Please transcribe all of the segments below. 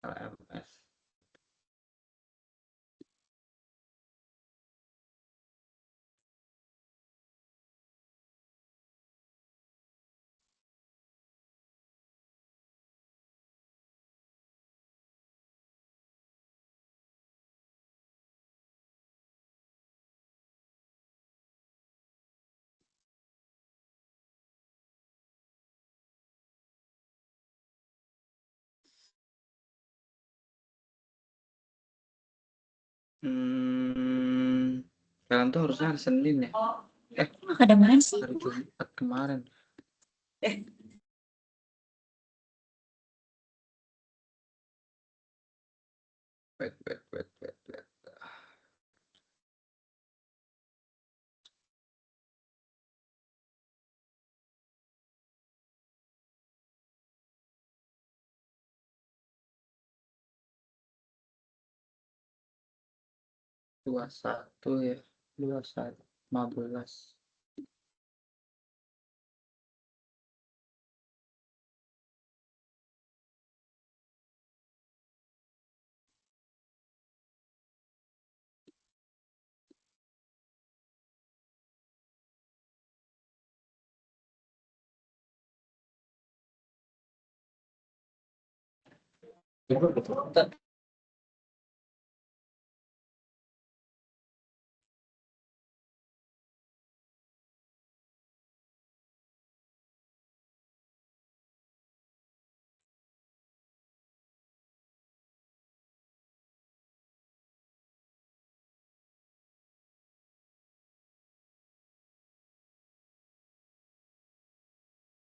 LMS. Kalian tuh harusnya hari Senin ya? Ada mana sih? Hari Jumat kemarin. Wait. Dua satu ya, 21.15.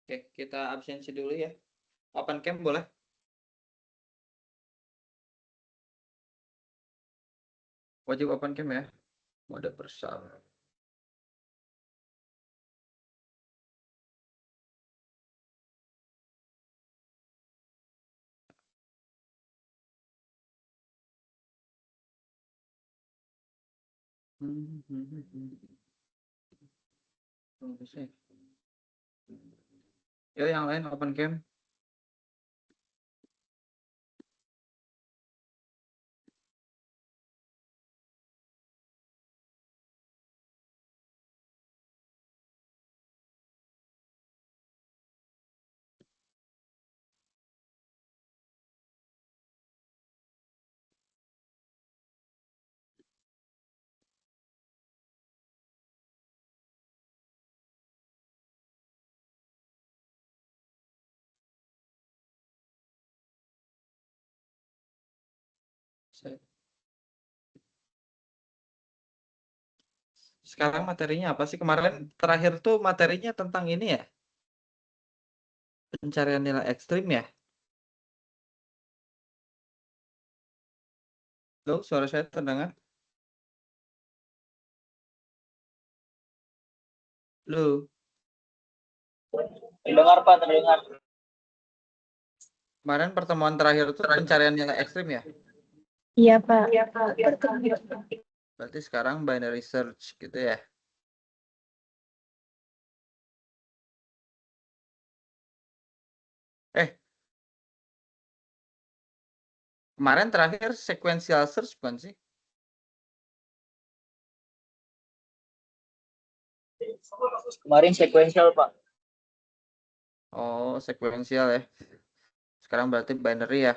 Oke, kita absensi dulu ya. Open cam boleh? Wajib open cam ya. Mode bersama. Bisa. Ya, yang lain open cam. Sekarang materinya apa sih? Kemarin terakhir tuh materinya tentang ini ya? Pencarian nilai ekstrim ya? Loh, suara saya terdengar? Loh, Terdengar Pak, terdengar. kemarin pertemuan terakhir tuh pencarian nilai ekstrim ya? Iya, Pak. Berarti sekarang binary search gitu ya? Kemarin terakhir sequential search bukan sih? Kemarin sequential Pak. Oh, sequential ya. Sekarang berarti binary ya?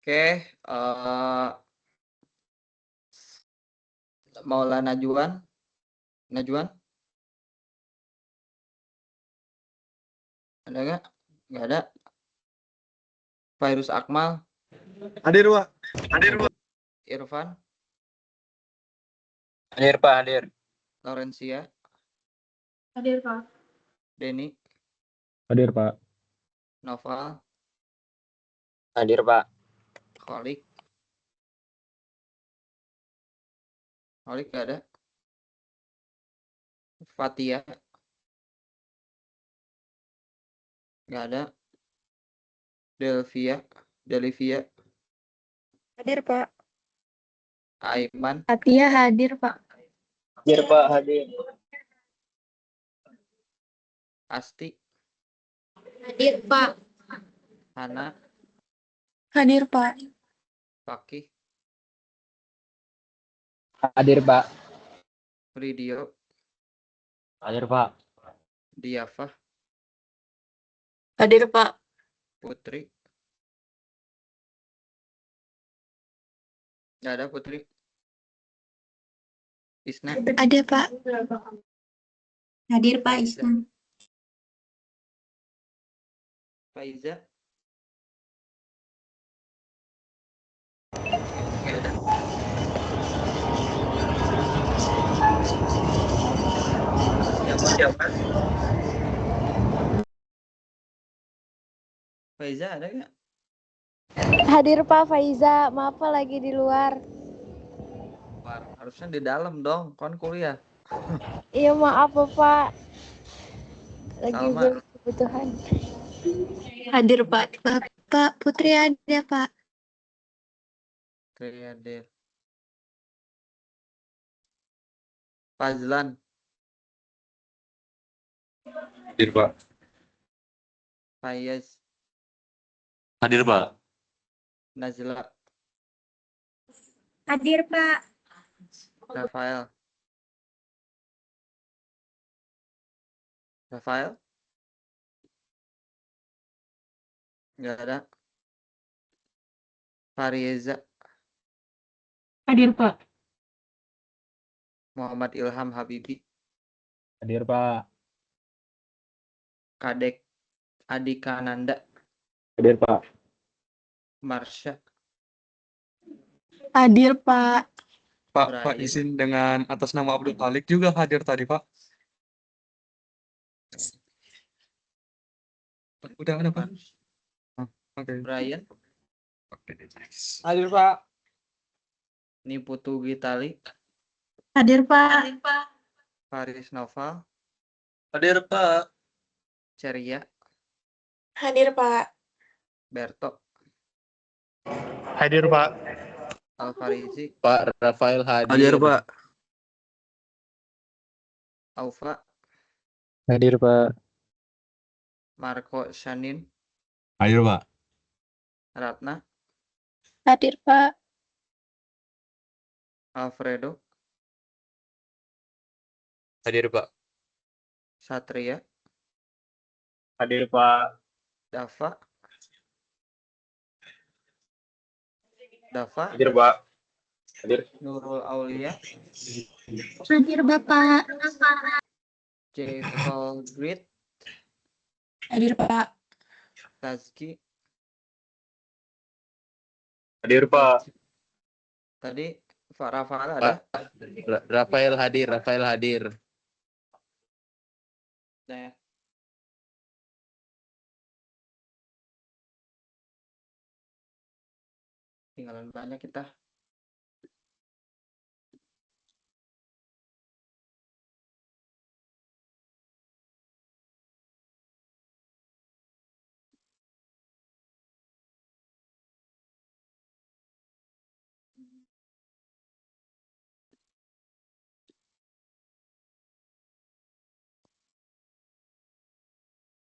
Oke, Maula Najwan? Ada nggak? Nggak ada. Virus Akmal? Hadir, Pak. Irfan? Hadir Pak, hadir. Laurencia? Hadir, Pak. Denny? Hadir, Pak. Noval? Hadir Pak. Kholik? Kholik nggak ada. Fatia? Nggak ada. Delivia, Hadir, Pak. Aiman, Atia hadir, Pak. Hadir, Pak. Hadir. Asti, Hadir, Pak. Hana, Hadir, Pak. Fakih, Hadir, Pak. Pridio, Hadir, Pak. Diafah, Hadir, Pak. Putri. Nggak ada Putri. Isna, Ada, Pak. Hadir, Pak Faiza, Isna. Faiza. Nggak ada. Siapa? Faiza ada nggak? Hadir Pak Faiza, maaf Pak lagi di luar. Harusnya di dalam dong, kon kuliah. Iya maaf Pak, lagi Salma. berkebutuhan. Hadir, Pak. Bapak Putri ada, Pak. Hadir. Fazlan, Hadir, Pak. Fayaz, Hadir, Pak. Nazla, Hadir, Pak. Rafael. Nggak ada. Farieza, Hadir, Pak. Muhammad Ilham Habibi, Hadir, Pak. Kadek Adika Nanda, Hadir, Pak. Marsha, Hadir, Pak. Pak, Brian. izin dengan atas nama Abdul Malik juga hadir tadi, Pak. Udah ada, Pak. Oke. Brian, Oke, next. Hadir, Pak. Niputu Gitali, Hadir, Pak. Faris Noval, Hadir, Pak. Ceria, Hadir, Pak. Berto, Hadir, Pak. Alfarizi, Pak Rafael hadir. Hadir, Pak. Aufa, Hadir, Pak. Marco Shanin, Hadir, Pak. Ratna, Hadir Pak. Alfredo, Hadir, Pak. Satria, Hadir, Pak. Dava, Hadir, Pak. Hadir. Nurul Aulia, Hadir, Bapak. Jeffel Grit, Hadir, Pak. Tazki. Hadir, Pak. Tadi Rafael ada? Rafael hadir. Nah, tinggalan banyak kita.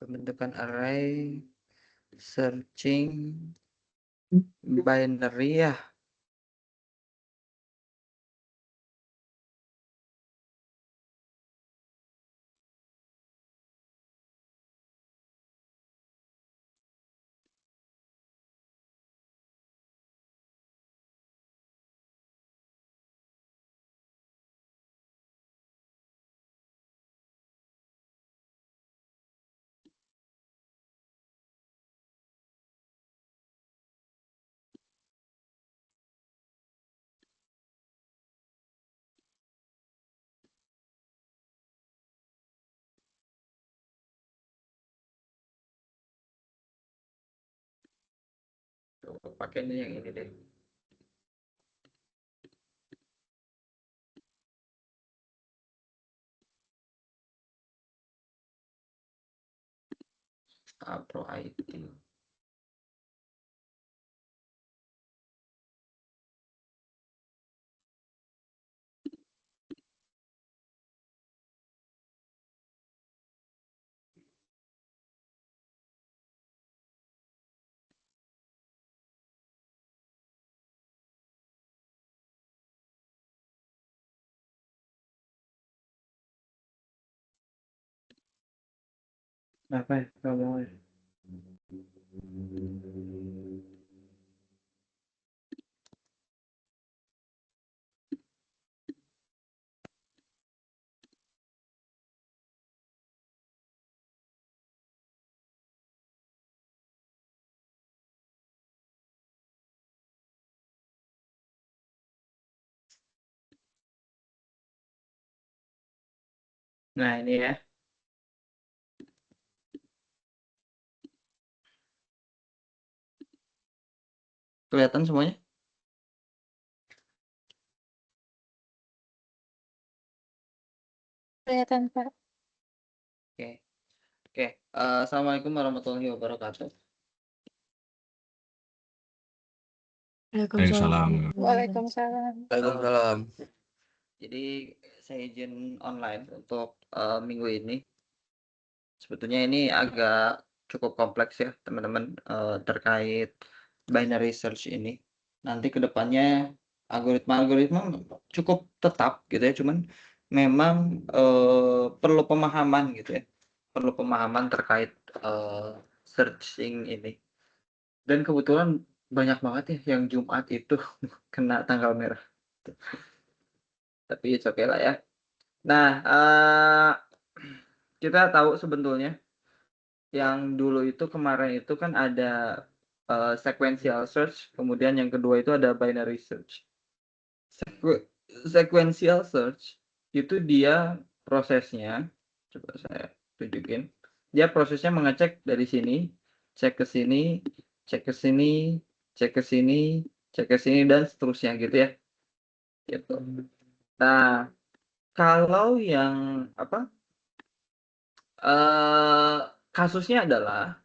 Pembentukan array, searching, binary ya. Coba pakai yang ini deh. Pro IT. Apa ya? Nggak mau ya? Nah, ini ya. Kelihatan semuanya? Kelihatan, Pak. Oke. Oke. Assalamualaikum warahmatullahi wabarakatuh. Waalaikumsalam. Waalaikumsalam. Waalaikumsalam. Jadi saya izin online untuk minggu ini. Sebetulnya ini agak cukup kompleks ya teman-teman, terkait binary search ini. Nanti ke depannya algoritma-algoritma cukup tetap gitu ya, cuman memang perlu pemahaman gitu ya. Perlu pemahaman terkait searching ini. Dan kebetulan banyak banget ya yang Jumat itu kena tanggal merah. Tapi it's okay lah ya. Nah, kita tahu sebetulnya yang dulu itu kemarin itu kan ada sequential search, kemudian yang kedua itu ada binary search. Sequential search itu dia prosesnya, coba saya tunjukin. Dia prosesnya mengecek dari sini, cek ke sini, cek ke sini, cek ke sini, cek ke sini dan seterusnya gitu ya. Gitu. Nah, kalau yang apa? Kasusnya adalah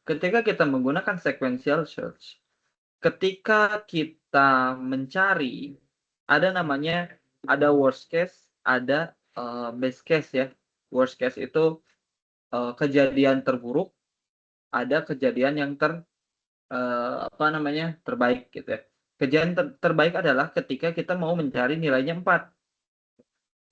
ketika kita menggunakan sequential search, ketika kita mencari, ada namanya, ada worst case, ada best case ya. Worst case itu kejadian terburuk, ada kejadian yang terbaik gitu ya. Kejadian terbaik adalah ketika kita mau mencari nilainya 4.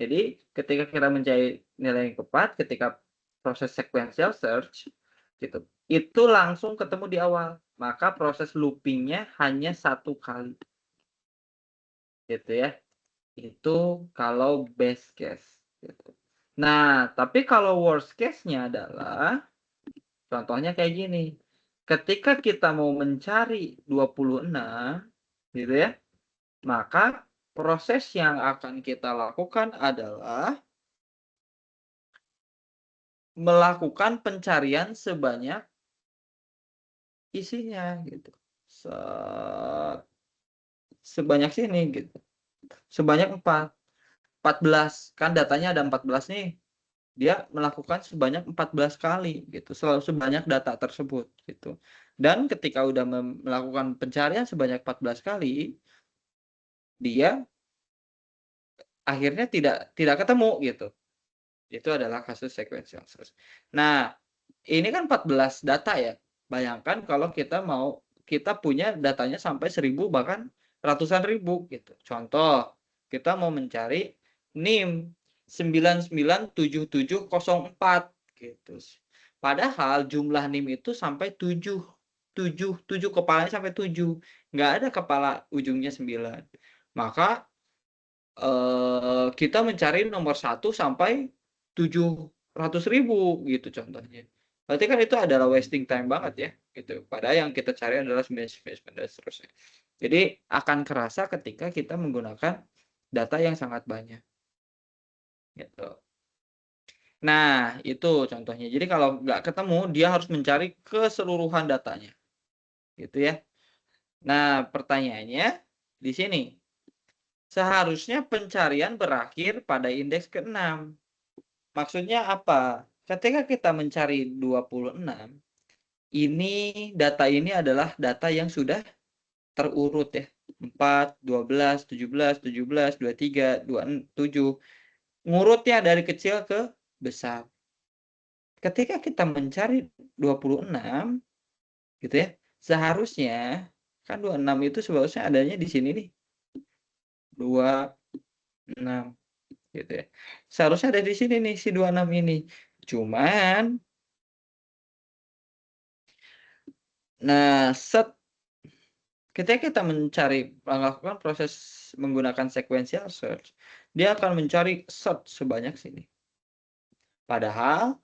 Jadi ketika kita mencari nilai yang tepat, ketika proses sequential search gitu, itu langsung ketemu di awal. Maka proses loopingnya hanya 1 kali. Gitu ya. Itu kalau best case gitu. Nah, tapi kalau worst case-nya adalah contohnya kayak gini. Ketika kita mau mencari 26 gitu ya, maka proses yang akan kita lakukan adalah melakukan pencarian sebanyak isinya gitu. Sebanyak sini gitu. Sebanyak 14. Kan datanya ada 14 nih. Dia melakukan sebanyak 14 kali gitu. Selalu sebanyak data tersebut gitu. Dan ketika udah melakukan pencarian sebanyak 14 kali, dia akhirnya tidak ketemu gitu. Itu adalah kasus sequential search. Nah, ini kan 14 data ya. Bayangkan kalau kita punya datanya sampai 1000 bahkan ratusan ribu gitu. Contoh, kita mau mencari NIM 997704 gitu. Padahal jumlah NIM itu sampai 7 kepalanya sampai 7. Nggak ada kepala ujungnya 9. Maka kita mencari nomor 1 sampai 700.000 gitu contohnya. Berarti kan itu adalah wasting time banget ya gitu. Padahal yang kita cari adalah 99 dan seterusnya. Jadi akan kerasa ketika kita menggunakan data yang sangat banyak. Gitu. Nah, itu contohnya. Jadi kalau nggak ketemu, dia harus mencari keseluruhan datanya. Gitu ya. Nah, pertanyaannya di sini. Seharusnya pencarian berakhir pada indeks ke-6. Maksudnya apa? Ketika kita mencari 26, data ini adalah data yang sudah terurut ya. 4, 12, 17, 17, 23, 27. Ngurutnya dari kecil ke besar. Ketika kita mencari 26 gitu ya, seharusnya kan 26 itu seharusnya adanya di sini nih. 26 gitu ya. Seharusnya ada di sini nih si 26 ini. Cuman ketika kita melakukan proses menggunakan sequential search, dia akan mencari sebanyak sini. Padahal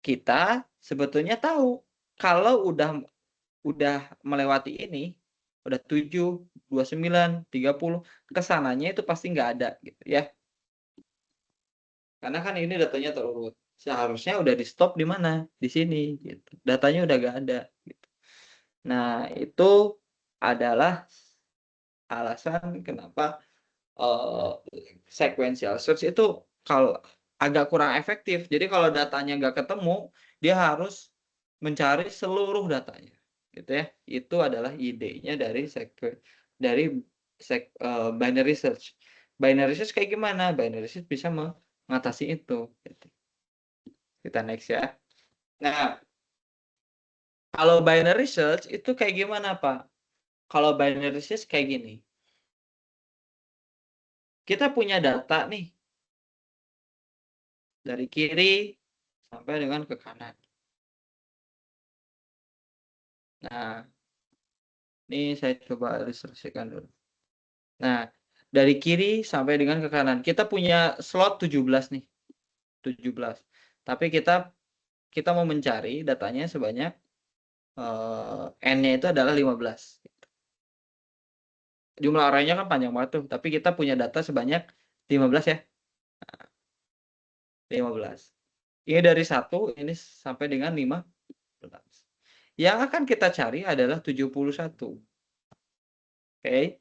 kita sebetulnya tahu kalau udah melewati ini, udah 7, 29, 30, kesananya itu pasti nggak ada gitu ya. Karena kan ini datanya terurut. Seharusnya udah di stop di mana? Di sini gitu. Datanya udah nggak ada gitu. Nah, itu adalah alasan kenapa sequential search itu kalau agak kurang efektif. Jadi kalau datanya nggak ketemu, dia harus mencari seluruh datanya, gitu ya. Itu adalah idenya dari binary search. Binary search kayak gimana? Binary search bisa mengatasi itu. Gitu. Kita next ya. Nah, kalau binary search itu kayak gimana, Pak? Kalau binary search kayak gini. Kita punya data nih. Dari kiri sampai dengan ke kanan. Nah, ini saya coba ilustrasikan dulu. Nah, dari kiri sampai dengan ke kanan. Kita punya slot 17 nih. 17. Tapi kita mau mencari datanya sebanyak N-nya itu adalah 15. Jumlah arraynya kan panjang banget tuh, tapi kita punya data sebanyak 15 ya. 15. Ini dari 1, ini sampai dengan 15. Yang akan kita cari adalah 71. Oke.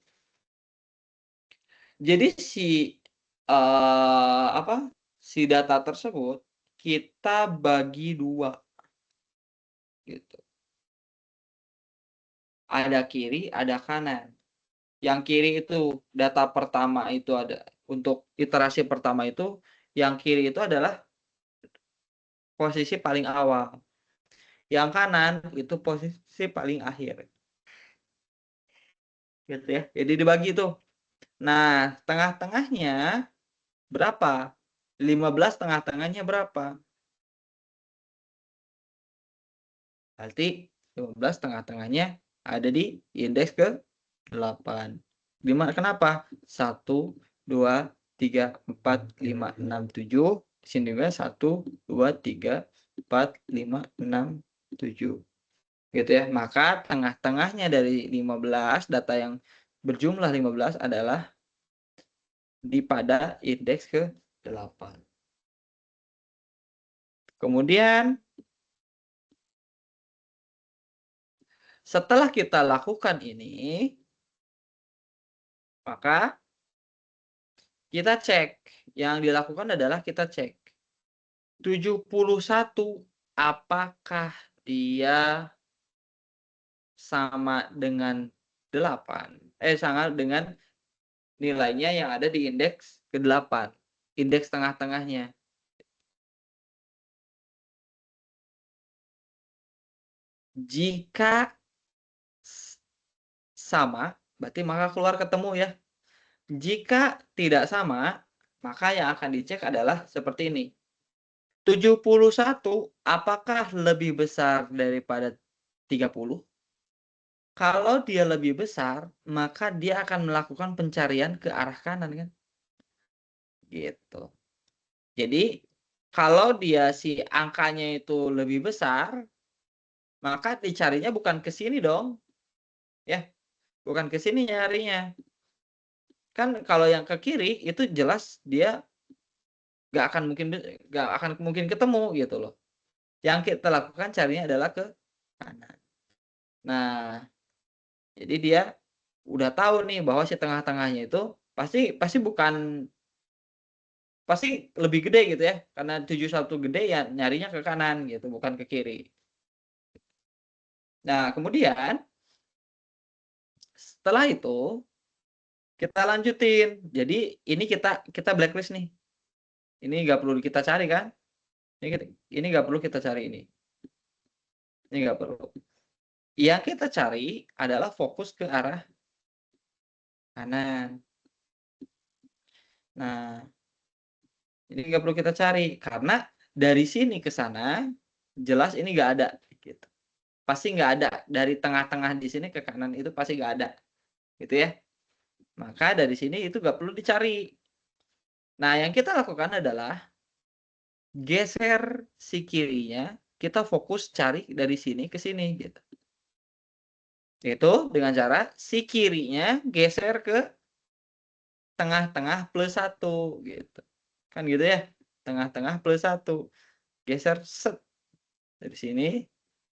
Jadi si data tersebut kita bagi 2. Gitu. Ada kiri, ada kanan. Yang kiri itu data pertama itu ada untuk iterasi pertama itu, yang kiri itu adalah posisi paling awal. Yang kanan itu posisi paling akhir. Gitu ya. Jadi dibagi tuh. Nah, tengah-tengahnya berapa? 15 tengah-tengahnya berapa? Berarti 15 tengah-tengahnya ada di indeks ke 8. Gimana? Kenapa? 1, 2, 3, 4, 5, 6, 7. Di sini juga 1, 2, 3, 4, 5, 6, 7. Gitu ya. Maka tengah-tengahnya dari 15, data yang berjumlah 15 adalah pada indeks ke 8. Kemudian setelah kita lakukan ini, maka kita cek. Yang dilakukan adalah kita cek. 71 apakah dia sama dengan 8? Sama dengan nilainya yang ada di indeks ke-8. Indeks tengah-tengahnya. Jika sama, berarti maka keluar ketemu ya. Jika tidak sama, maka yang akan dicek adalah seperti ini. 71 apakah lebih besar daripada 30? Kalau dia lebih besar, maka dia akan melakukan pencarian ke arah kanan kan? Gitu. Jadi, kalau dia si angkanya itu lebih besar, maka dicarinya bukan ke sini dong. Ya. Bukan ke sini nyarinya. Kan kalau yang ke kiri itu jelas dia nggak akan mungkin ketemu gitu loh. Yang kita lakukan carinya adalah ke kanan. Nah, jadi dia udah tahu nih bahwa si tengah-tengahnya itu pasti lebih gede gitu ya. Karena 71 gede ya nyarinya ke kanan gitu, bukan ke kiri. Nah, kemudian setelah itu kita lanjutin. Jadi ini kita blacklist nih. Ini nggak perlu kita cari kan? Ini nggak perlu kita cari ini. Ini nggak perlu. Yang kita cari adalah fokus ke arah kanan. Nah, ini nggak perlu kita cari karena dari sini ke sana jelas ini nggak ada. Gitu. Pasti nggak ada. Dari tengah-tengah di sini ke kanan itu pasti nggak ada. Gitu ya. Maka dari sini itu nggak perlu dicari. Nah, yang kita lakukan adalah geser si kirinya, kita fokus cari dari sini ke sini. Gitu. Itu dengan cara si kirinya geser ke tengah-tengah plus 1. Gitu. Kan gitu ya. Tengah-tengah plus 1. Geser set. Dari sini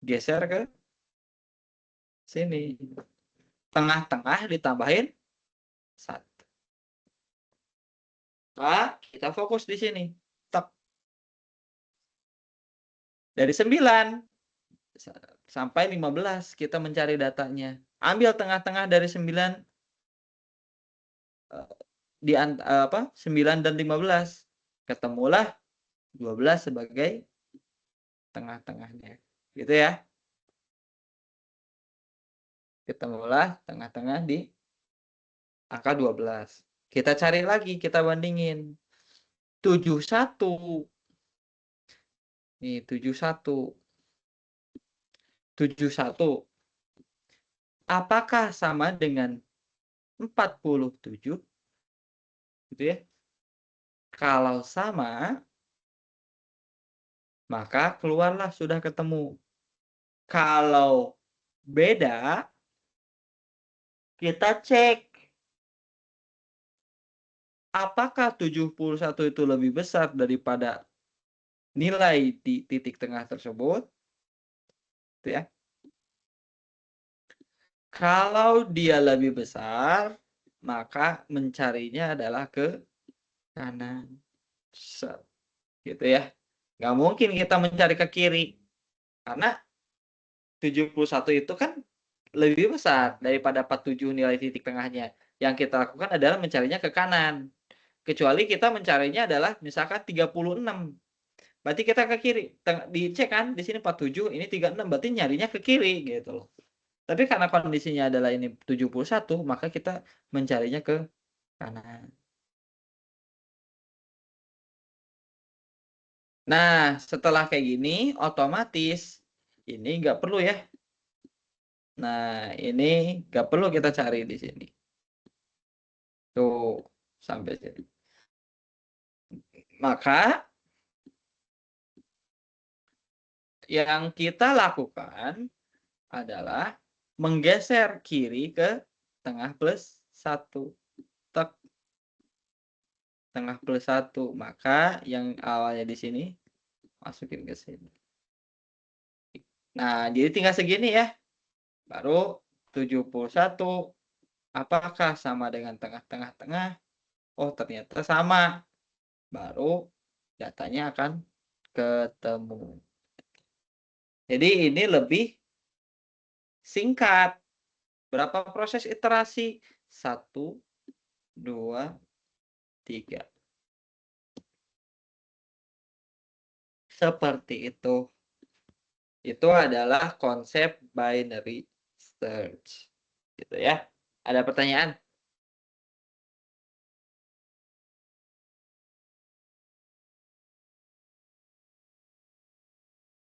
geser ke sini. Tengah-tengah ditambahin 1. Nah, kita fokus di sini. Tek. Dari 9 sampai 15 kita mencari datanya. Ambil tengah-tengah dari 9 9 dan 15. Ketemulah 12 sebagai tengah-tengahnya. Gitu ya. Ketemulah tengah-tengah di angka 12. Kita cari lagi, kita bandingin. 71. Nih, 71. 71. Apakah sama dengan 47? Gitu ya. Kalau sama, maka keluarlah sudah ketemu. Kalau beda, kita cek. Apakah 71 itu lebih besar daripada nilai di titik tengah tersebut? Gitu ya. Kalau dia lebih besar, maka mencarinya adalah ke kanan. Set. Gitu ya. Nggak mungkin kita mencari ke kiri. Karena 71 itu kan lebih besar daripada 47 nilai titik tengahnya. Yang kita lakukan adalah mencarinya ke kanan. Kecuali kita mencarinya adalah misalkan 36. Berarti kita ke kiri. Dicek kan di sini 47, ini 36, berarti nyarinya ke kiri gitu loh. Tapi karena kondisinya adalah ini 71, maka kita mencarinya ke kanan. Nah, setelah kayak gini, otomatis ini nggak perlu ya. Nah, ini nggak perlu kita cari di sini. Tuh, sampai sini. Maka, yang kita lakukan adalah menggeser kiri ke tengah plus 1. Tek. Tengah plus 1. Maka yang awalnya di sini, masukin ke sini. Nah, jadi tinggal segini ya. Baru 71. Apakah sama dengan tengah-tengah-tengah? Oh, ternyata sama. Baru datanya akan ketemu. Jadi ini lebih singkat. Berapa proses iterasi? 1, 2, 3. Seperti itu. Itu adalah konsep binary search. Gitu ya. Ada pertanyaan?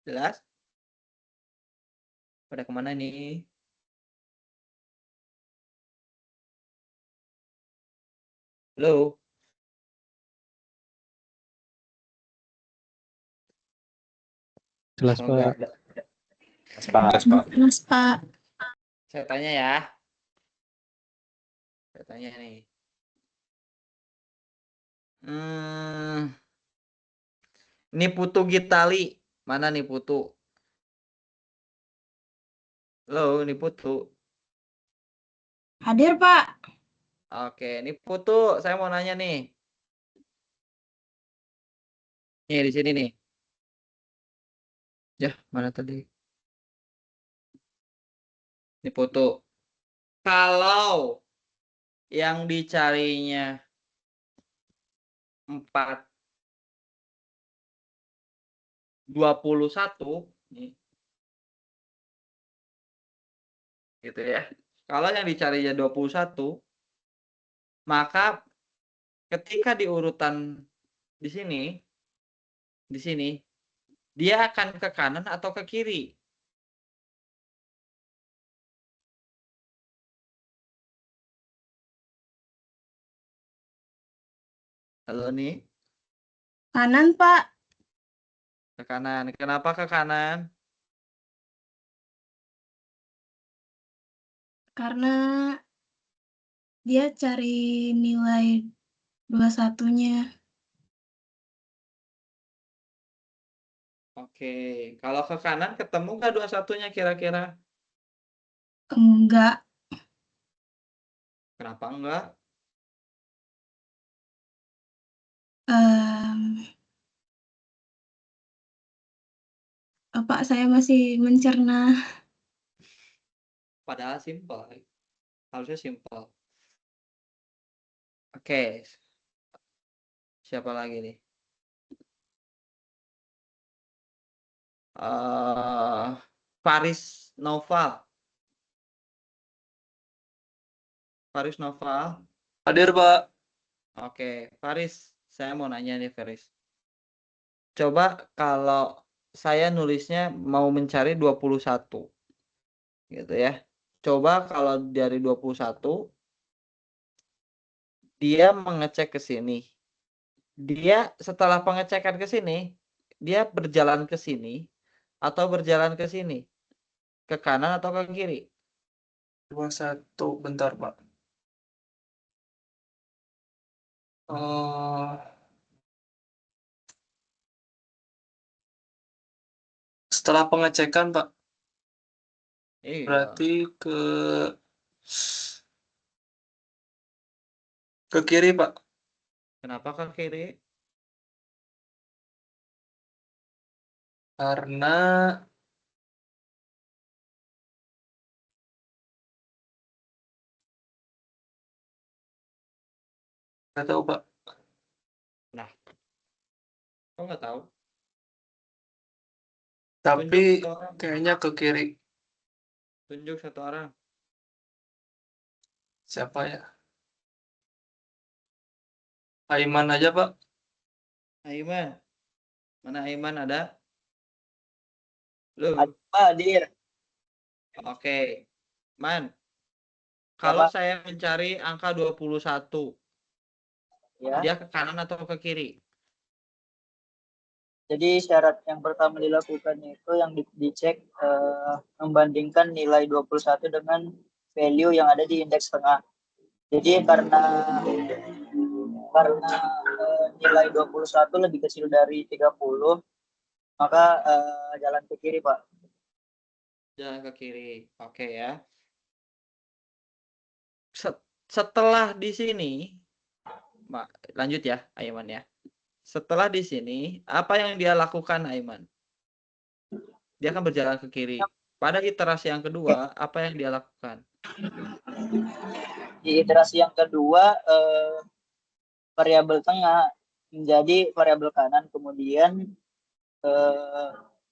Jelas? Pada kemana nih? Halo? Jelas, Kalau nggak Pak. ada, Jelas, Pak. saya tanya ya. Saya tanya nih. Ini Putu Gitali. Mana nih Putu? Halo, ini Putu. Hadir, Pak. Oke, ini Putu. Saya mau nanya nih. Nih, di sini nih. Ya, mana tadi? Ini foto. Kalau yang dicarinya 4, 21, nih. Gitu ya. Kalau yang dicarinya 21, maka ketika di urutan di sini, dia akan ke kanan atau ke kiri? Halo nih, Kanan, Pak. ke kanan. Kenapa ke kanan? Karena dia cari nilai 21-nya. Oke, kalau ke kanan ketemu nggak 21-nya kira-kira? Enggak. Kenapa enggak? Pak, saya masih mencerna. Padahal simpel. Harusnya simpel. Oke. Siapa lagi nih? Faris Noval. Faris Noval. Hadir, Pak. Oke, Faris. Saya mau nanya nih, Faris. Coba kalau saya nulisnya mau mencari 21. Gitu ya. Coba kalau dari 21, dia mengecek ke sini. Dia setelah pengecekan ke sini, dia berjalan ke sini atau berjalan ke sini? Ke kanan atau ke kiri? 21, bentar, Pak. Setelah pengecekan, Pak, Iya. berarti ke kiri, Pak. Kenapa ke kiri? Karena nggak tahu, Pak. Nah, kok nggak tahu? Tapi Tunjuk satu orang. kayaknya ke kiri. Tunjuk satu orang. Siapa ya? Aiman aja, Pak. Aiman. Mana Aiman ada? Lu. Hadir. Oke. Man. Kalau saya mencari angka 21, Ya. dia ke kanan atau ke kiri? Jadi syarat yang pertama dilakukan itu yang dicek membandingkan nilai 21 dengan value yang ada di indeks tengah. Jadi karena nilai 21 lebih kecil dari 30, maka jalan ke kiri, Pak. Jalan ke kiri. Oke ya. Setelah di sini, lanjut ya, Aiman ya. Setelah di sini, apa yang dia lakukan, Aiman? Dia akan berjalan ke kiri. Pada iterasi yang kedua, apa yang dia lakukan? Di iterasi yang kedua, variabel tengah menjadi variabel kanan, kemudian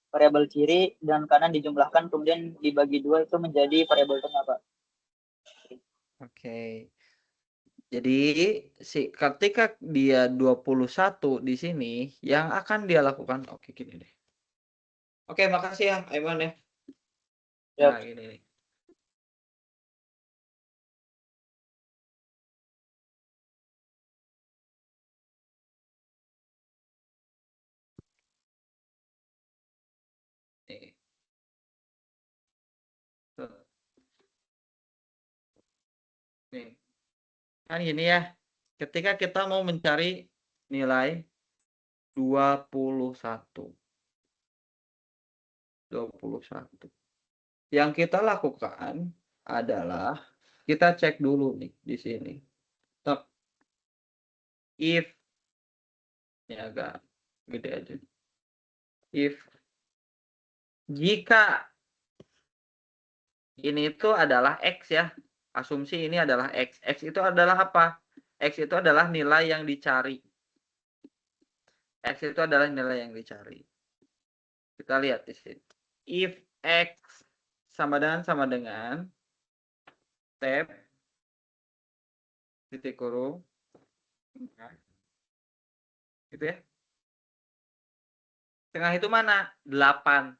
variabel kiri dan kanan dijumlahkan, kemudian dibagi 2 itu menjadi variabel tengah, Pak. Oke. Jadi ketika dia 21 di sini, yang akan dia lakukan, oke gini deh. Oke, makasih ya, Aiman ya. Nah, gini nih. Nih. Tuh. Nih. Kan gini ya. Ketika kita mau mencari nilai 21. Yang kita lakukan adalah kita cek dulu nih di sini. If ya agak gede aja. If jika Ini itu adalah X ya. Asumsi ini adalah X. X itu adalah apa? X itu adalah nilai yang dicari. X itu adalah nilai yang dicari. Kita lihat di sini. If X sama dengan tab titik kurung gitu ya. Tengah itu mana? 8.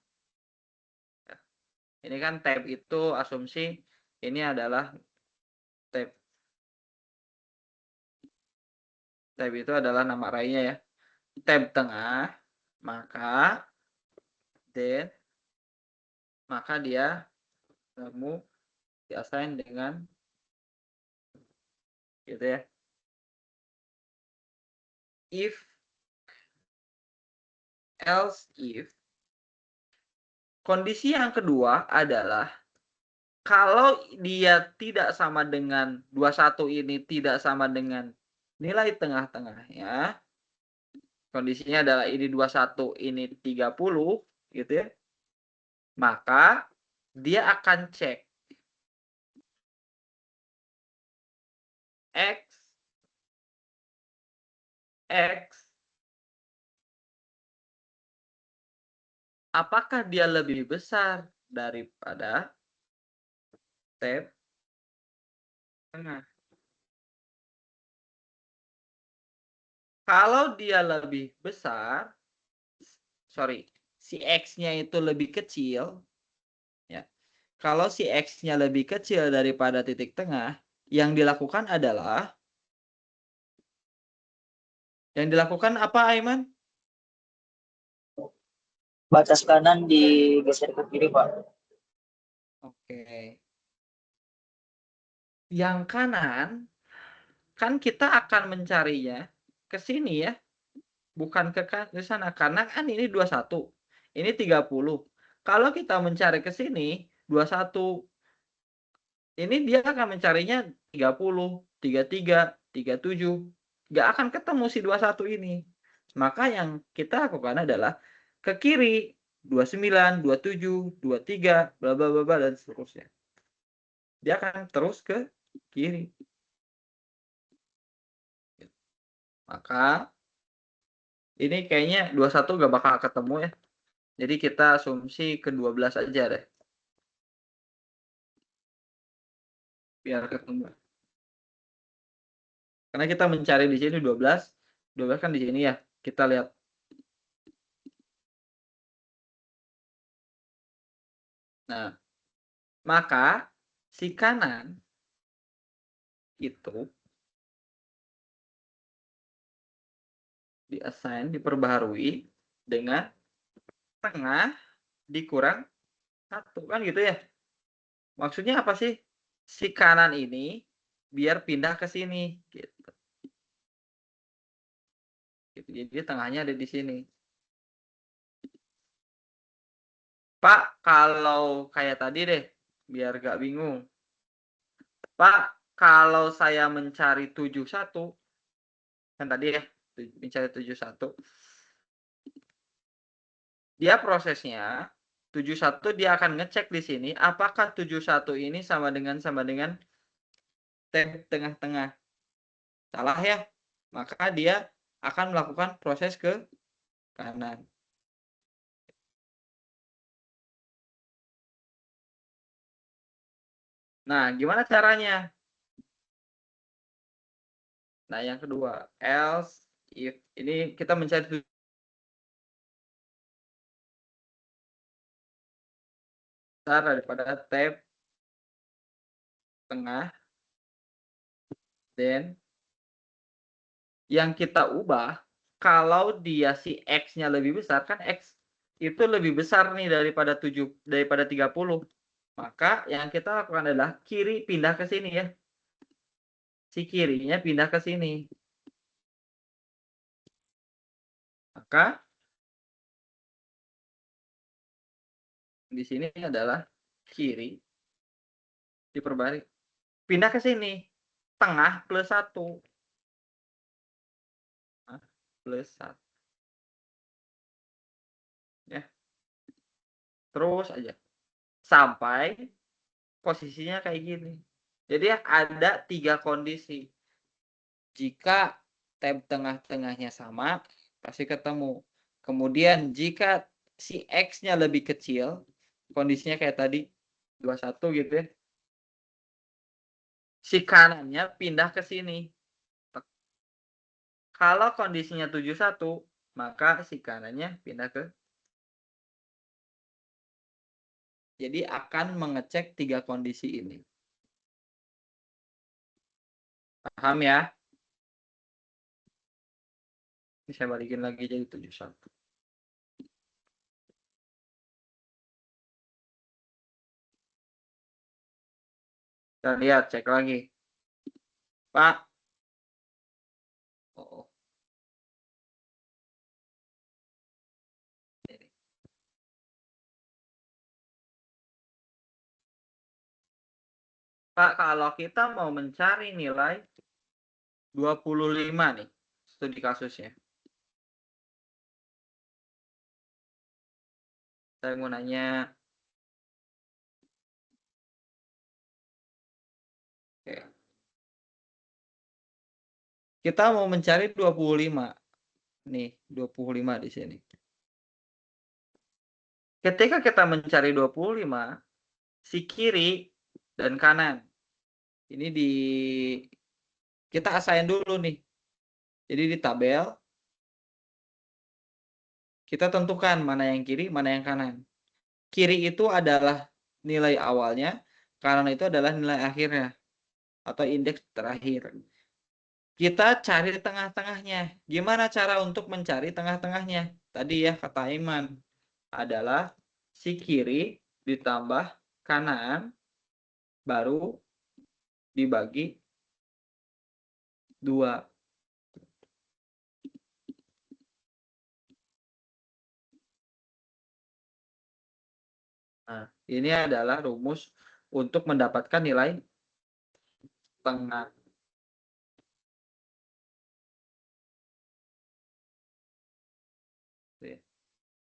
Ini kan tab itu asumsi ini adalah tab. Tab itu adalah nama arraynya ya. Tab tengah, maka dia kamu diassign dengan gitu ya. If else if kondisi yang kedua adalah kalau dia tidak sama dengan 21 ini tidak sama dengan nilai tengah-tengahnya. Kondisinya adalah ini 21, ini 30 gitu ya. Maka dia akan cek X apakah dia lebih besar daripada tab tengah. Kalau dia lebih besar, si X-nya itu lebih kecil, ya. Kalau si X-nya lebih kecil daripada titik tengah, yang dilakukan adalah apa, Aiman? Batas kanan digeser ke kiri, Pak. Oke. Yang kanan, kan kita akan mencarinya ke sini ya. Bukan ke sana. Karena kan ini 21. Ini 30. Kalau kita mencari ke sini, 21. Ini dia akan mencarinya 30, 33, 37. Nggak akan ketemu si 21 ini. Maka yang kita lakukan adalah ke kiri. 29, 27, 23, bla bla bla dan seterusnya. Dia akan terus ke kiri. Maka ini kayaknya 21 nggak bakal ketemu ya. Jadi kita asumsi ke 12 aja deh. Biar ketemu. Karena kita mencari di sini 12. 12 kan di sini ya. Kita lihat. Nah, maka si kanan itu diperbaharui dengan tengah dikurang 1 kan gitu ya. Maksudnya apa sih? Si kanan ini biar pindah ke sini gitu. Jadi tengahnya ada di sini. Pak, kalau kayak tadi deh, biar gak bingung. Pak, kalau saya mencari 71, kan tadi ya, mencari 71. Dia prosesnya 71 dia akan ngecek di sini apakah 71 ini sama dengan tab tengah-tengah. Salah ya, maka dia akan melakukan proses ke kanan. Nah, gimana caranya? Nah, yang kedua, else if ini kita mencari besar daripada tab tengah, then yang kita ubah kalau dia si X-nya lebih besar kan X itu lebih besar nih daripada 30. Maka yang kita lakukan adalah kiri pindah ke sini ya. Si kirinya pindah ke sini. Maka di sini adalah kiri diperbarui. Pindah ke sini. Tengah plus 1. Plus 1. Ya. Terus aja. Sampai posisinya kayak gini. Jadi ada 3 kondisi. Jika tab tengah-tengahnya sama, pasti ketemu. Kemudian jika si X-nya lebih kecil, kondisinya kayak tadi 21 gitu ya. Si kanannya pindah ke sini. Kalau kondisinya 71, maka si kanannya pindah ke. Jadi akan mengecek 3 kondisi ini. Paham ya? Ini saya balikin lagi jadi 71. Kita lihat, cek lagi. Pak. Oh. Ini. Pak, kalau kita mau mencari nilai 25 nih, studi kasusnya. Saya mau nanya. Oke. Kita mau mencari 25. Nih, 25 di sini. Ketika kita mencari 25, si kiri dan kanan. Ini kita assign dulu nih. Jadi di tabel kita tentukan mana yang kiri, mana yang kanan. Kiri itu adalah nilai awalnya, kanan itu adalah nilai akhirnya atau indeks terakhir. Kita cari tengah-tengahnya. Gimana cara untuk mencari tengah-tengahnya? Tadi ya kata Iman adalah si kiri ditambah kanan baru dibagi 2. Nah, ini adalah rumus untuk mendapatkan nilai tengah.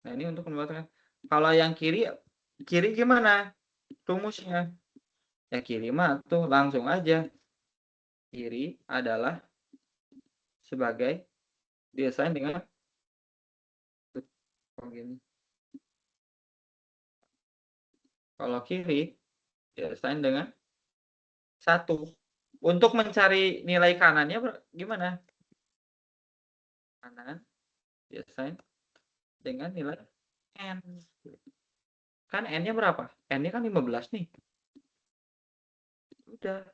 Nah, ini untuk mendapatkan. Kalau yang kiri gimana rumusnya? Ya kiri mah tuh langsung aja. Kiri adalah sebagai diassign dengan begini. Kalau kiri diassign dengan 1. Untuk mencari nilai kanannya gimana? Kanan diassign dengan nilai n. Kan n-nya berapa? N-nya kan 15 nih. Udah.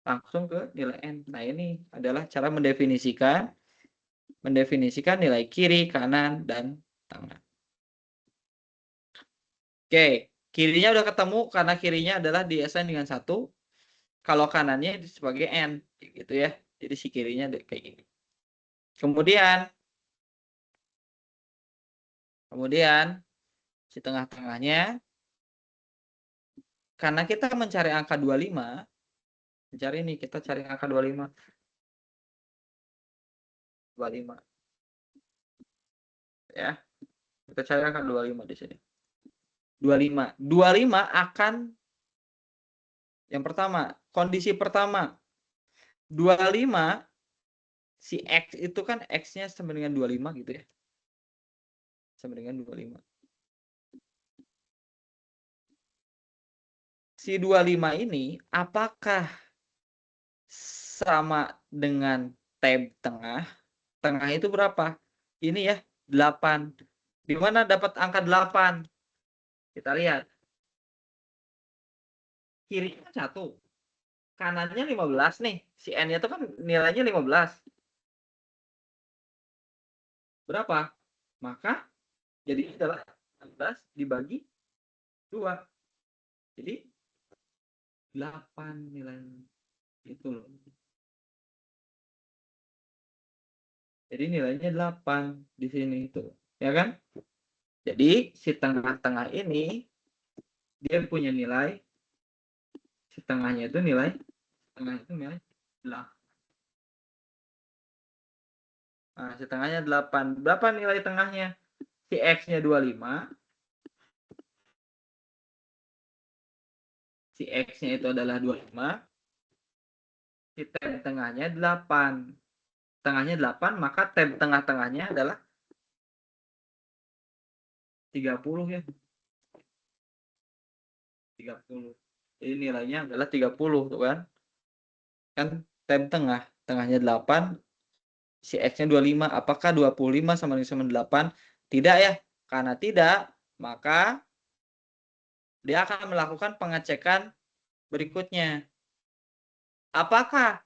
Langsung ke nilai n. Nah, ini adalah cara mendefinisikan nilai kiri, kanan, dan tengah. Oke, kirinya udah ketemu karena kirinya adalah diassign dengan 1. Kalau kanannya sebagai n, gitu ya. Jadi si kirinya kayak gini. Kemudian si tengah-tengahnya, karena kita mencari angka 25, kita cari angka 25. 25. Ya. Kita cari angka 25 di sini. 25 akan yang pertama, kondisi pertama. 25 si X itu kan X-nya sama dengan 25 gitu ya. Sama dengan 25. Si 25 ini apakah sama dengan tab tengah? Tengah itu berapa? Ini ya, 8. Di mana dapat angka 8? Kita lihat. Kirinya 1. Kanannya 15 nih. Si N-nya itu kan nilainya 15. Berapa? Maka jadi adalah 16 dibagi 2. Jadi 8 nilainya. Itu loh. Jadi nilainya 8 di sini itu. Ya kan? Jadi si tengah-tengah ini dia punya nilai, si tengahnya itu nilai 8. Nah, si tengahnya 8. Berapa nilai tengahnya? Si X-nya 25. si X-nya itu adalah 25, si tab tengahnya 8. Tengahnya 8, maka tab tengah-tengahnya adalah 30 ya. 30. Jadi nilainya adalah 30 tuh kan. Kan tab tengah, tengahnya 8, si X-nya 25. Apakah 25 sama dengan 8? Tidak ya. Karena tidak, maka dia akan melakukan pengecekan berikutnya. Apakah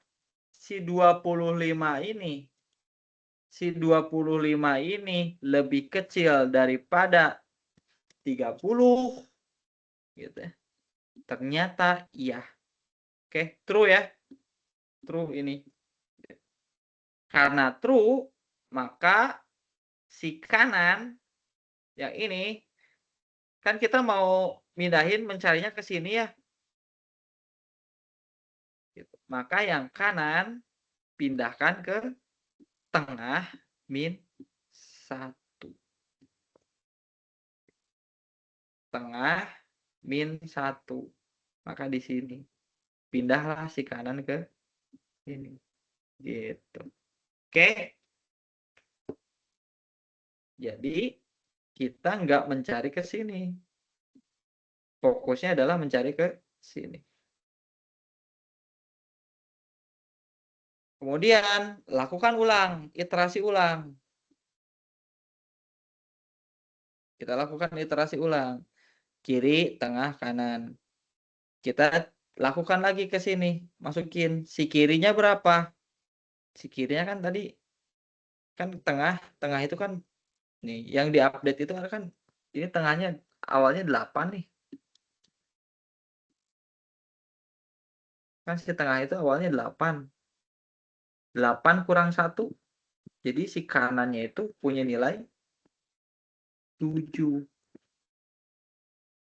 si 25 ini lebih kecil daripada 30? Gitu ya. Ternyata iya. Oke, true ya. True ini. Karena true, maka si kanan yang ini kan kita mau mindahin mencarinya ke sini ya. Gitu. Maka yang kanan pindahkan ke tengah min 1. Tengah min 1. Maka di sini pindahlah si kanan ke sini. Gitu. Oke. Jadi kita nggak mencari ke sini. Fokusnya adalah mencari ke sini. Kemudian lakukan ulang, iterasi ulang. Kita lakukan iterasi ulang. Kiri, tengah, kanan. Kita lakukan lagi ke sini. Masukin. Si kirinya berapa? Si kirinya kan tadi. Kan tengah. Tengah itu kan. Nih. Yang diupdate itu kan. Ini tengahnya awalnya 8 nih. Kan si tengah itu awalnya 8. 8 kurang 1. Jadi si kanannya itu punya nilai 7.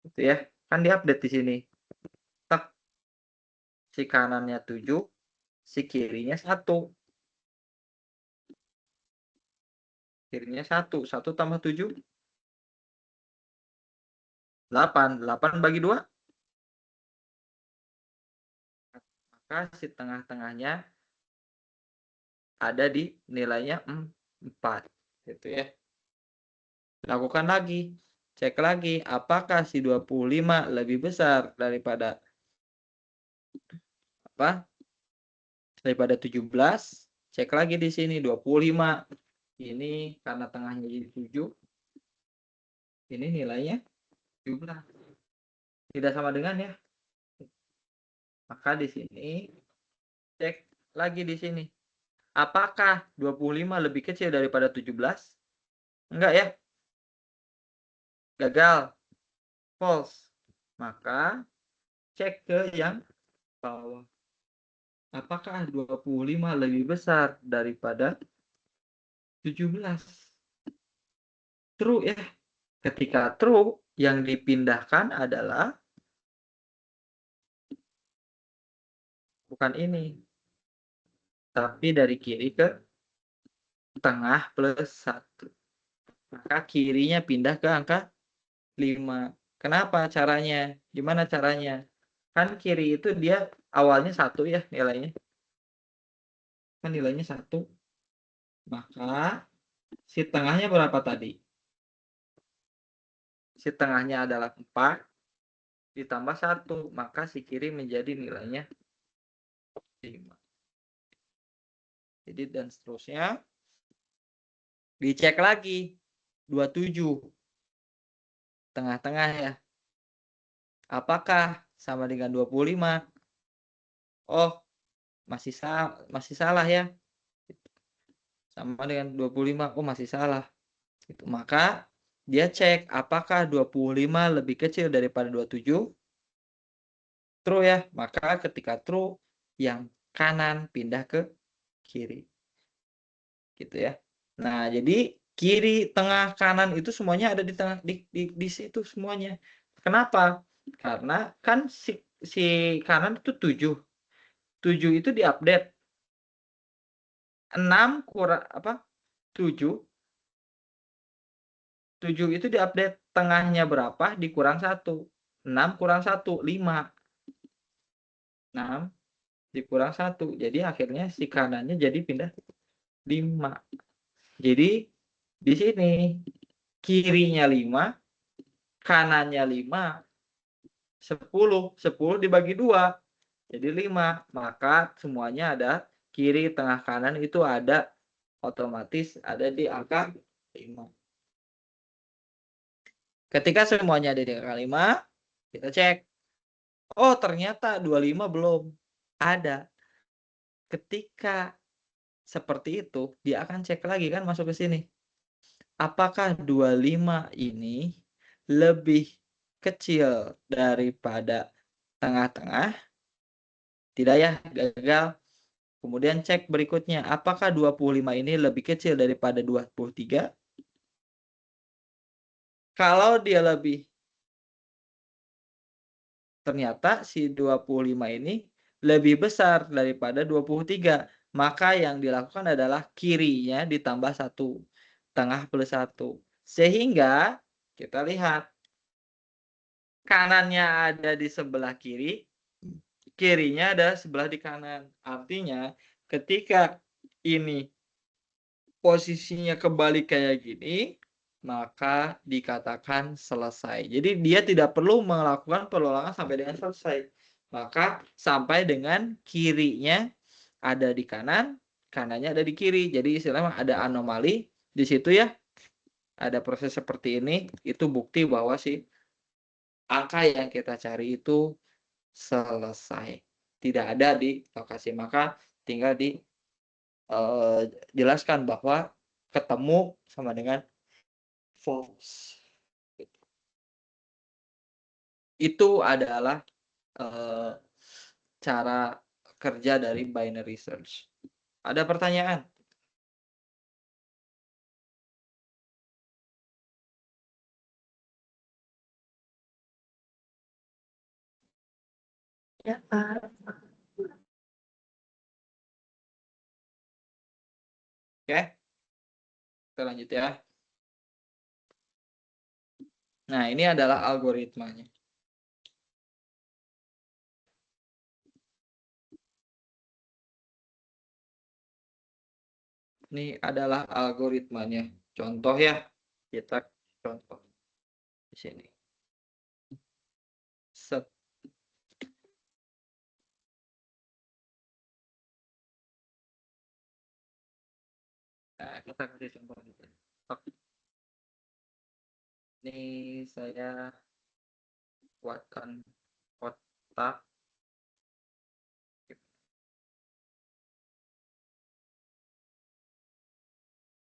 Gitu ya. Kan diupdate di sini. Tak. Si kanannya 7. Si kirinya 1. Kirinya 1. 1 tambah 7. 8. 8 bagi 2. Maka si tengah-tengahnya ada di nilainya 4. Gitu ya. Lakukan lagi. Cek lagi. Apakah si 25 lebih besar daripada apa? Daripada 17. Cek lagi di sini 25. Ini karena tengahnya jadi 7. Ini nilainya 17. Tidak sama dengan ya. Maka di sini cek lagi di sini. Apakah 25 lebih kecil daripada 17? Enggak ya. Gagal. False. Maka cek ke yang bawah. Apakah 25 lebih besar daripada 17? True ya. Ketika true, yang dipindahkan adalah bukan ini. Tapi dari kiri ke tengah plus 1. Maka kirinya pindah ke angka 5. Kenapa caranya? Gimana caranya? Kan kiri itu dia awalnya 1 ya nilainya. Kan nilainya 1. Maka si tengahnya berapa tadi? Si tengahnya adalah 4 ditambah 1. Maka si kiri menjadi nilainya 5. Jadi dan seterusnya. Dicek lagi. 27. Tengah-tengah ya. Apakah sama dengan 25? Oh, masih salah ya. Sama dengan 25. Oh, masih salah. Gitu. Maka dia cek apakah 25 lebih kecil daripada 27? True ya. Maka ketika true, yang kanan pindah ke kiri. Gitu ya. Nah, jadi kiri, tengah, kanan itu semuanya ada di tengah di situ semuanya. Kenapa? Karena kan si kanan itu 7. 7 itu diupdate. 6 kurang apa? 7. 7 itu diupdate. Tengahnya berapa dikurang 1. 6 kurang 1, 5. 6 dikurang 1. Jadi akhirnya si kanannya jadi pindah 5. Jadi di sini kirinya 5, kanannya 5, 10. 10 dibagi 2 jadi 5. Maka semuanya ada kiri, tengah, kanan itu ada otomatis ada di angka 5. Ketika semuanya ada di angka 5, kita cek. Oh, ternyata 25 belum ada. Ketika seperti itu, dia akan cek lagi kan masuk ke sini. Apakah 25 ini lebih kecil daripada tengah-tengah? Tidak ya, gagal. Kemudian cek berikutnya, apakah 25 ini lebih kecil daripada 23? Kalau dia lebih, ternyata si 25 ini lebih besar daripada 23. Maka yang dilakukan adalah kirinya ditambah 1. Tengah plus 1. Sehingga kita lihat kanannya ada di sebelah kiri, kirinya ada sebelah di kanan. Artinya ketika ini posisinya kebalik kayak gini, maka dikatakan selesai. Jadi dia tidak perlu melakukan pengulangan sampai dengan selesai. Maka sampai dengan kirinya ada di kanan, kanannya ada di kiri. Jadi istilahnya ada anomali di situ ya. Ada proses seperti ini, itu bukti bahwa si angka yang kita cari itu selesai. Tidak ada di lokasi. Maka tinggal jelaskan bahwa ketemu sama dengan false. Itu adalah cara kerja dari binary search. Ada pertanyaan? Ya, Pak. Oke, kita lanjut ya. Nah, ini adalah algoritmanya. Ini adalah algoritmanya. Contoh ya, kita contoh di sini. Set. Nah, kita kasih contoh di sini. Oke. Ini saya buatkan kotak.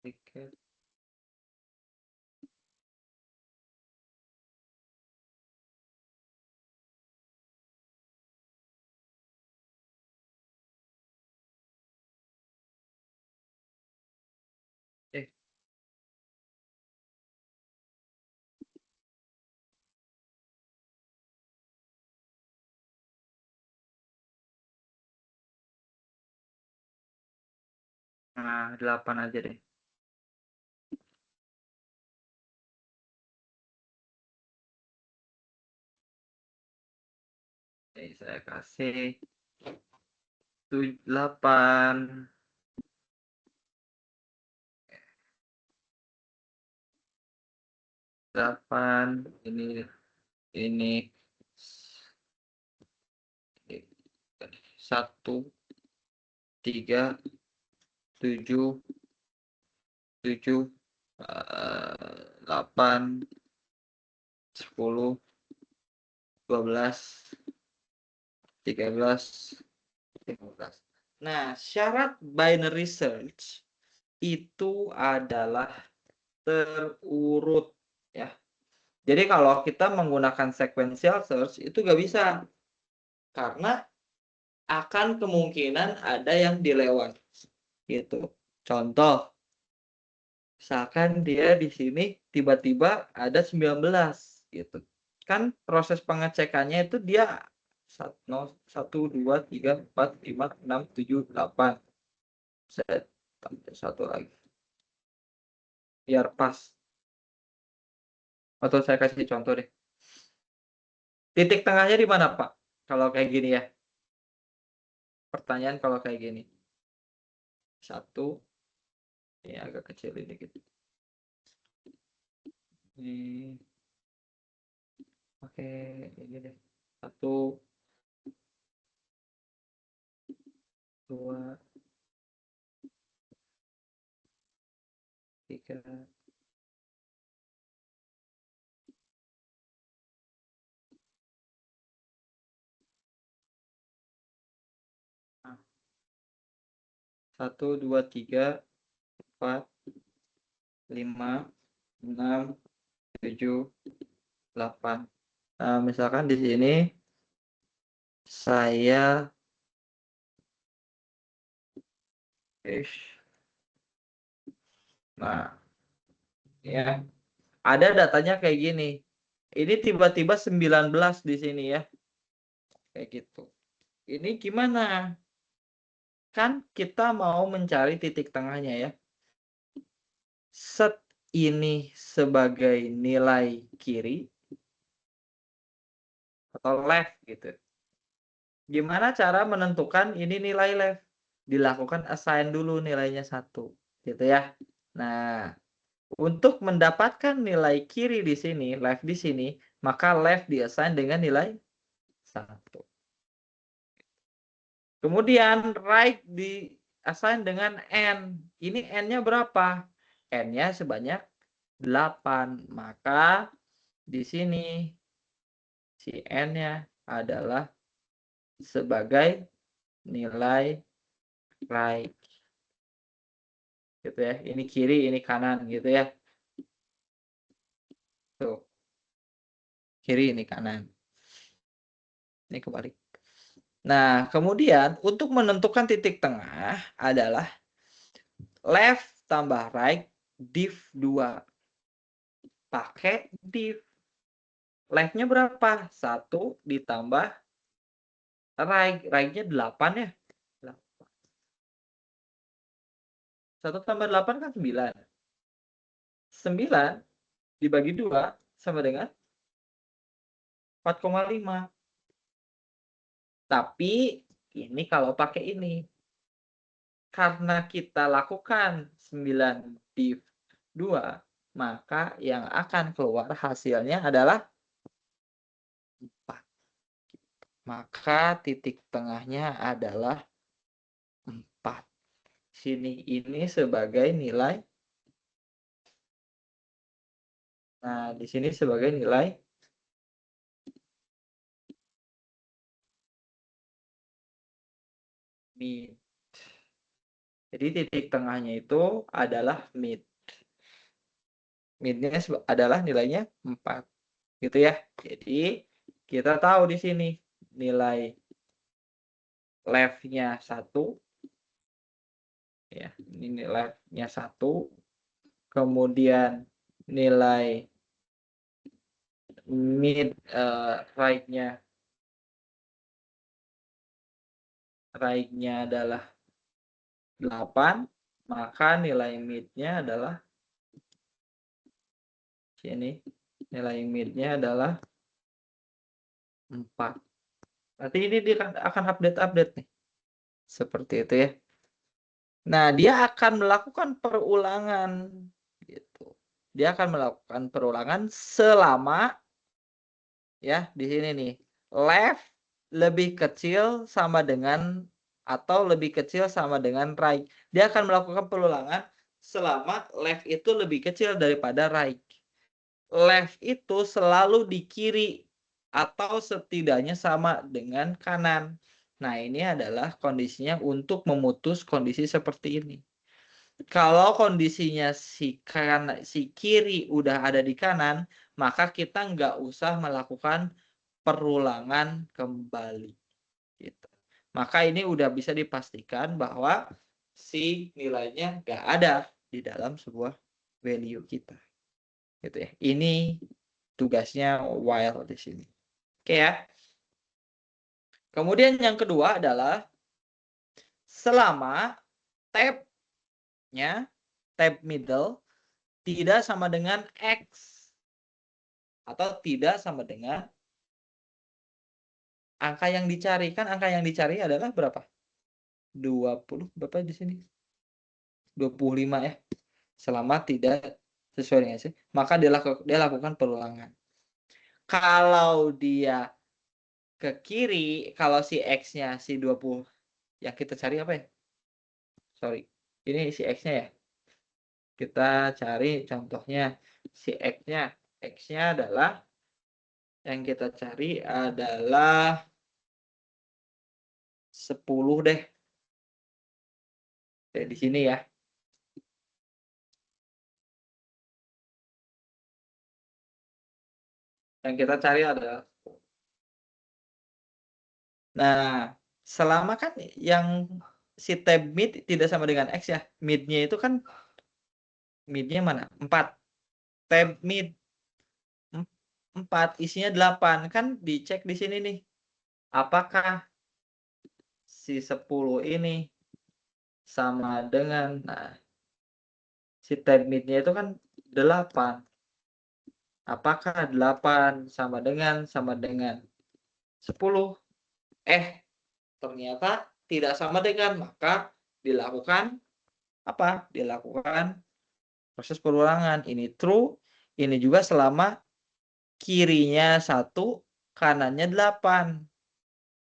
Tiket. Nah, 8 aja deh. Oke, saya kasih 8. 8 ini 1 3 7 7 8 10 12 13 15. Nah, syarat binary search itu adalah terurut ya. Jadi kalau kita menggunakan sequential search itu nggak bisa karena akan kemungkinan ada yang dilewat gitu. Contoh, misalkan dia di sini tiba-tiba ada 19 gitu. Kan proses pengecekannya itu dia 1 2 3 4 5 6 7 8. Saya tambah 1 lagi. Biar pas. Atau saya kasih contoh deh. Titik tengahnya di mana, Pak? Kalau kayak gini ya. pertanyaan kalau kayak gini. 1, ini agak kecil ini gitu. Ini, oke, ini deh. 1, 2, 3. Nah, 1, 2, 3, 4, 5, 6, 7, 8. Nah, misalkan di sini saya nah, ya, ada datanya kayak gini. Ini tiba-tiba 19 di sini ya. Kayak gitu. Ini gimana? Kan kita mau mencari titik tengahnya ya. Set ini sebagai nilai kiri atau left gitu. Gimana cara menentukan ini nilai left? Dilakukan assign dulu nilainya 1 gitu ya. Nah, untuk mendapatkan nilai kiri di sini, left di sini, maka left diassign dengan nilai 1. Kemudian right diassign dengan n. Ini n-nya berapa? N-nya sebanyak 8. Maka di sini si n-nya adalah sebagai nilai right. Gitu ya. Ini kiri, ini kanan gitu ya. Tuh. Kiri, ini kanan. Ini kebalik. Nah, kemudian untuk menentukan titik tengah adalah left tambah right div 2. Pakai div. Left-nya berapa? 1 ditambah right. Right-nya 8 ya. 1 tambah 8 kan 9. 9 dibagi 2 sama dengan 4,5. Tapi ini kalau pakai ini. Karena kita lakukan 9 div 2, maka yang akan keluar hasilnya adalah 4. Maka titik tengahnya adalah 4. Sini ini sebagai nilai. Nah, di sini sebagai nilai mid. Jadi titik tengahnya itu adalah mid. Mid-nya adalah nilainya 4. Gitu ya. Jadi kita tahu di sini nilai left-nya 1. Ya, ini left-nya 1. Kemudian nilai mid right-nya adalah 8, maka nilai mid-nya adalah sini. Nilai mid-nya adalah 4. Nanti ini dia akan update nih. Seperti itu ya. Nah, dia akan melakukan perulangan gitu. Dia akan melakukan perulangan selama ya di sini nih. Left lebih kecil sama dengan atau lebih kecil sama dengan right. Dia akan melakukan perulangan selama left itu lebih kecil daripada right. Left itu selalu di kiri atau setidaknya sama dengan kanan. Nah, ini adalah kondisinya untuk memutus kondisi seperti ini. Kalau kondisinya si kiri udah ada di kanan, maka kita nggak usah melakukan perulangan kembali. Gitu. Maka ini udah bisa dipastikan bahwa si nilainya nggak ada di dalam sebuah value kita. Gitu ya. Ini tugasnya while di sini. Oke ya. Kemudian yang kedua adalah selama tab-nya, tab middle tidak sama dengan X atau tidak sama dengan angka yang dicari. Kan angka yang dicari adalah berapa? 20 berapa di sini? 25 ya. Selama tidak sesuai dengan sih, maka dia lakukan perulangan. Kalau dia ke kiri, kalau si X-nya si 20 yang kita cari apa ya? Sorry. Ini si X-nya ya. Kita cari contohnya si X-nya. X-nya adalah yang kita cari adalah 10 deh. Oke, di sini ya. Yang kita cari adalah, nah, selama kan yang si tab mid tidak sama dengan X ya. Mid-nya itu kan, mid-nya mana? 4. Tab mid 4 isinya 8. Kan dicek di sini nih. Apakah si 10 ini sama dengan, nah, si tab mid-nya itu kan 8. Apakah 8 sama dengan 10? Ternyata tidak sama dengan, maka dilakukan apa? Dilakukan proses perulangan. Ini true, ini juga selama kirinya 1, kanannya 8.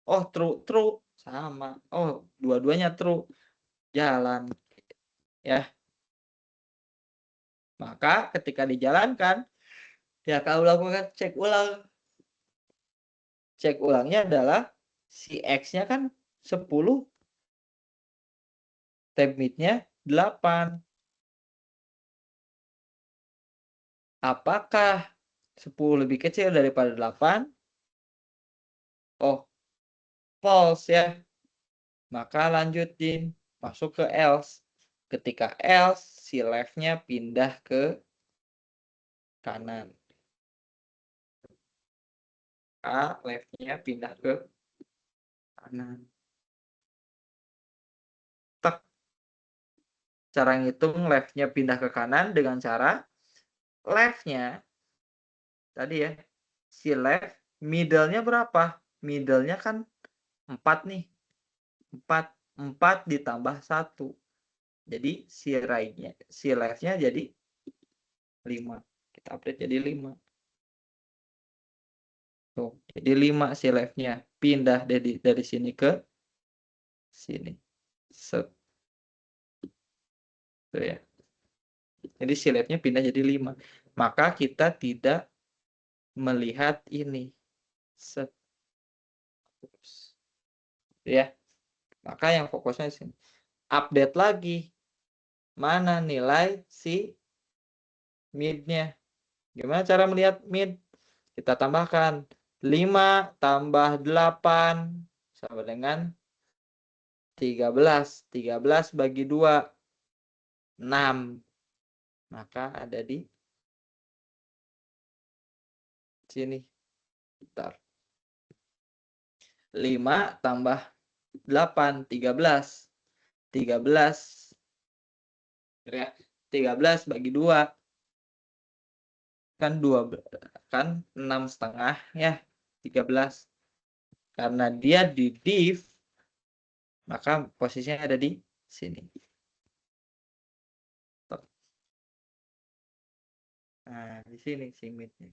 Oh, true, sama. Oh, dua-duanya true. Jalan. Ya. Maka ketika dijalankan, dia akan lakukan cek ulang. Cek ulangnya adalah si X-nya kan 10, tab mid-nya 8. Apakah 10 lebih kecil daripada 8? Oh, false ya. Maka lanjutin, masuk ke else. Ketika else, si left-nya pindah ke kanan. Left-nya pindah ke kanan. Tek. Cara ngitung left-nya pindah ke kanan dengan cara left-nya tadi ya, si left middle-nya berapa? Middle-nya kan 4 nih. 4 ditambah 1. Jadi si right-nya, si left-nya jadi 5. Kita update jadi 5. Tuh, jadi 5 si left-nya. Pindah dari sini ke sini. Set. Tuh ya. Jadi si left-nya pindah jadi 5. Maka kita tidak melihat ini. Set. Ya. Maka yang fokusnya di sini. Update lagi. Mana nilai si mid-nya. Gimana cara melihat mid? Kita tambahkan 5 tambah 8 sama dengan 13. 13 bagi 2. 6. Maka ada di sini. Bentar. 5 tambah 8, 13. 13. Ya, 13 bagi 2. Kan 6,5 ya. 13. Karena dia di div, maka posisinya ada di sini. Nah, di sini si mid-nya.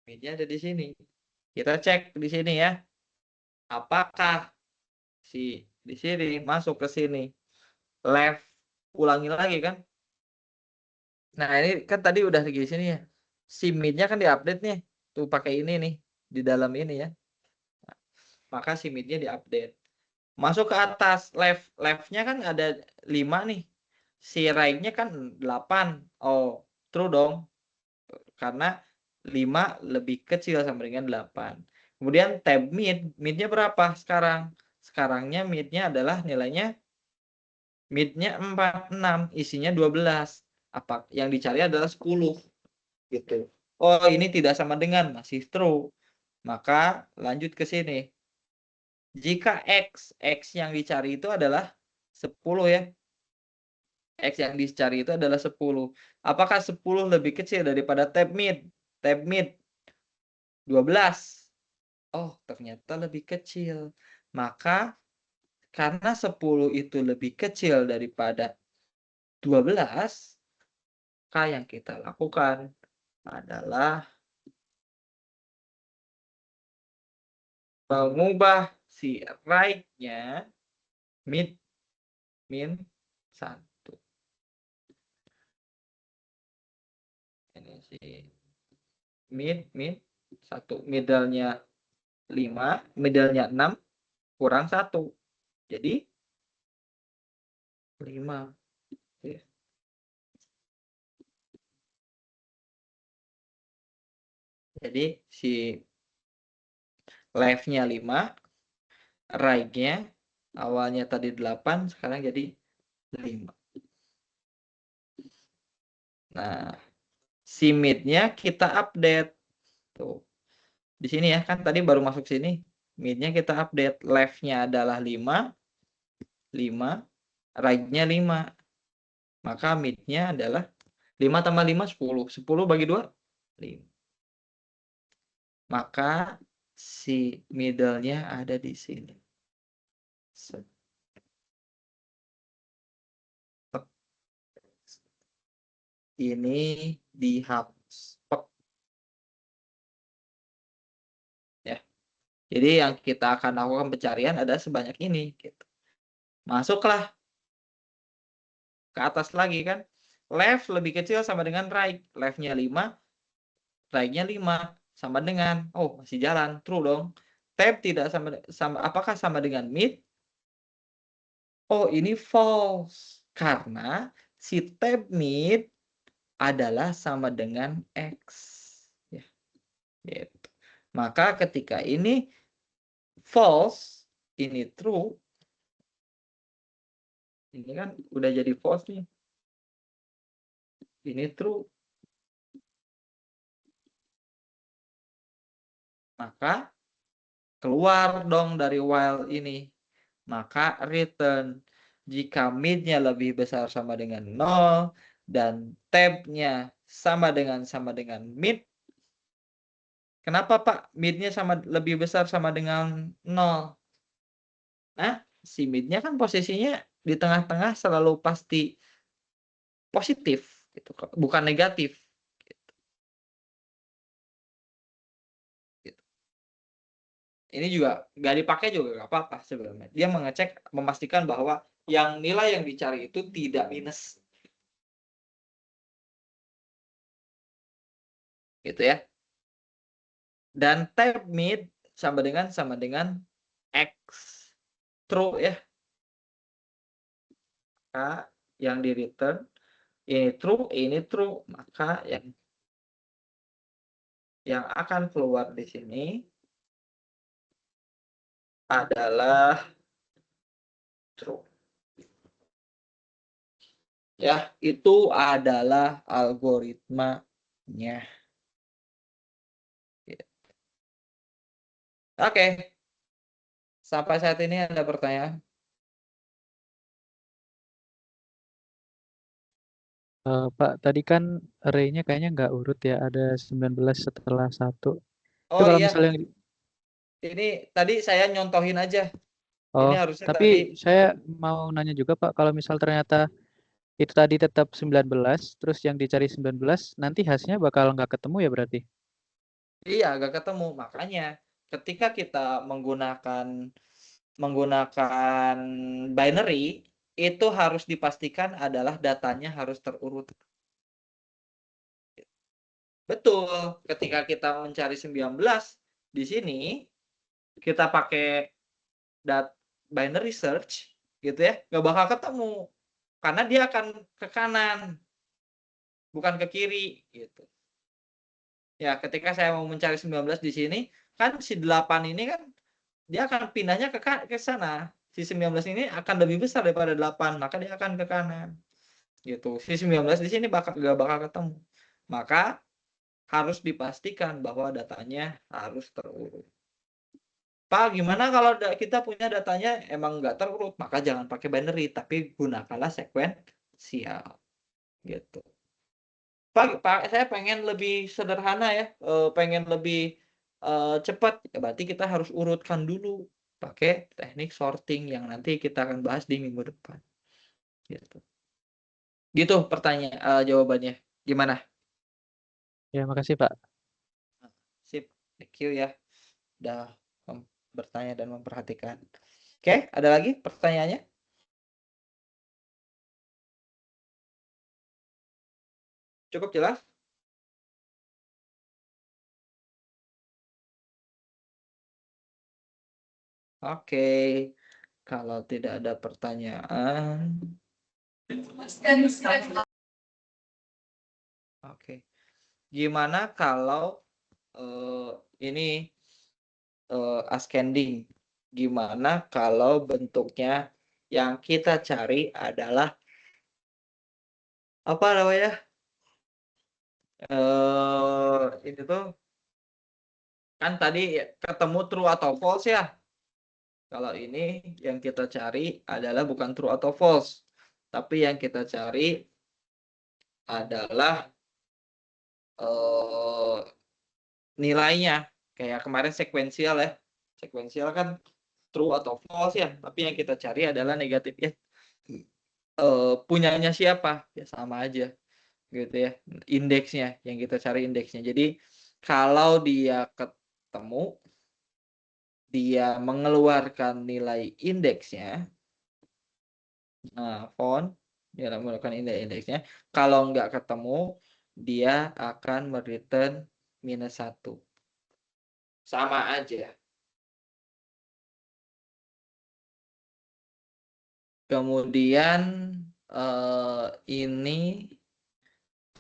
Mid-nya ada di sini. Kita cek di sini ya. Apakah si di sini masuk ke sini. Left, ulangi lagi kan. Nah, ini kan tadi udah di sini ya. Si mid-nya kan diupdate nih. Tuh pakai ini nih di dalam ini ya. Nah, maka si mid-nya diupdate. Masuk ke atas, left-nya kan ada 5 nih. Si right-nya kan 8. Oh, true dong. Karena 5 lebih kecil sama dengan 8. Kemudian tab mid-nya berapa sekarang? Sekarangnya mid-nya adalah nilainya mid-nya 4, 6, isinya 12. Apa yang dicari adalah 10. Gitu. Oh, ini tidak sama dengan, masih true. Maka lanjut ke sini. Jika X yang dicari itu adalah 10 ya. X yang dicari itu adalah 10. Apakah 10 lebih kecil daripada tab mid? Tab mid 12. Oh, ternyata lebih kecil. Maka karena 10 itu lebih kecil daripada 12, maka yang kita lakukan adalah mengubah si right-nya mid min 1. Ini si mid min 1. Middle-nya 5, middle-nya 6 kurang 1. Jadi 5. Jadi si left-nya 5, right-nya awalnya tadi 8, sekarang jadi 5. Nah, si mid-nya kita update. Tuh. Di sini ya, kan tadi baru masuk sini. Mid-nya kita update. Left-nya adalah 5, right-nya 5. Maka mid-nya adalah 5 tambah 5, 10. 10 bagi 2, 5. Maka si middle-nya ada di sini. Ini dihapus. Ya. Jadi yang kita akan lakukan pencarian ada sebanyak ini. Gitu. Masuklah ke atas lagi kan. Left lebih kecil sama dengan right. Left-nya 5, right-nya 5. Sama dengan, oh masih jalan, true dong. Tab tidak sama apakah sama dengan mid? Oh ini false. Karena si tab mid adalah sama dengan X. Ya. Gitu. Maka ketika ini false, ini true. Ini kan udah jadi false nih. Ini true. Maka keluar dong dari while ini. Maka return. Jika mid-nya lebih besar sama dengan 0 dan tab-nya sama dengan mid. Kenapa Pak mid-nya lebih besar sama dengan 0? Nah, si mid-nya kan posisinya di tengah-tengah selalu pasti positif, gitu, bukan negatif. Gitu. Ini juga nggak dipakai juga nggak apa-apa sebenarnya. Dia memastikan bahwa yang nilai yang dicari itu tidak minus. Gitu ya. Dan tab mid sama dengan X. True ya. Maka yang di return ini true, maka yang akan keluar di sini adalah true. Ya, itu adalah algoritmanya. Oke. Sampai saat ini ada pertanyaan? Pak, tadi kan array-nya kayaknya nggak urut ya, ada 19 setelah 1. Itu Oh kalau iya, misalnya ini tadi saya nyontohin aja. Ini oh, harusnya tapi tadi saya mau nanya juga Pak, kalau misal ternyata itu tadi tetap 19, terus yang dicari 19, nanti hasilnya bakal nggak ketemu ya berarti? iya agak ketemu. Makanya ketika kita menggunakan binary itu harus dipastikan adalah datanya harus terurut. Betul, ketika kita mencari 19 di sini kita pakai binary search gitu ya, nggak bakal ketemu karena dia akan ke kanan bukan ke kiri gitu. Ya, ketika saya mau mencari 19 di sini kan si 8 ini kan dia akan pindahnya ke sana. Si 19 ini akan lebih besar daripada 8, maka dia akan ke kanan. Gitu. Si 19 di sini nggak bakal ketemu. Maka harus dipastikan bahwa datanya harus terurut. Pak, gimana kalau kita punya datanya emang nggak terurut? Maka jangan pakai binary, tapi gunakanlah sekuensial. Gitu. Pak, saya pengen lebih sederhana ya, pengen lebih cepat. Ya, berarti kita harus urutkan dulu pakai teknik sorting yang nanti kita akan bahas di minggu depan. Gitu. Gitu pertanyaan jawabannya. Gimana? Ya, makasih Pak. Sip, thank you ya. Udah bertanya dan memperhatikan. Oke, ada lagi pertanyaannya? Cukup jelas? Oke, kalau tidak ada pertanyaan, oke. Gimana kalau ini ascending? Gimana kalau bentuknya yang kita cari adalah apa namanya? Ini tuh kan tadi ketemu true atau false ya. Kalau ini yang kita cari adalah bukan true atau false, tapi yang kita cari adalah nilainya. Kayak kemarin sekuensial ya. Sekuensial kan true atau false ya, tapi yang kita cari adalah negatif ya. Punyanya siapa? Ya sama aja gitu ya. Indeksnya yang kita cari indeksnya. Jadi kalau dia ketemu, dia mengeluarkan nilai indeksnya. Nah, font dia mengeluarkan indeksnya. Kalau nggak ketemu, dia akan mereturn -1. Sama aja. Kemudian ini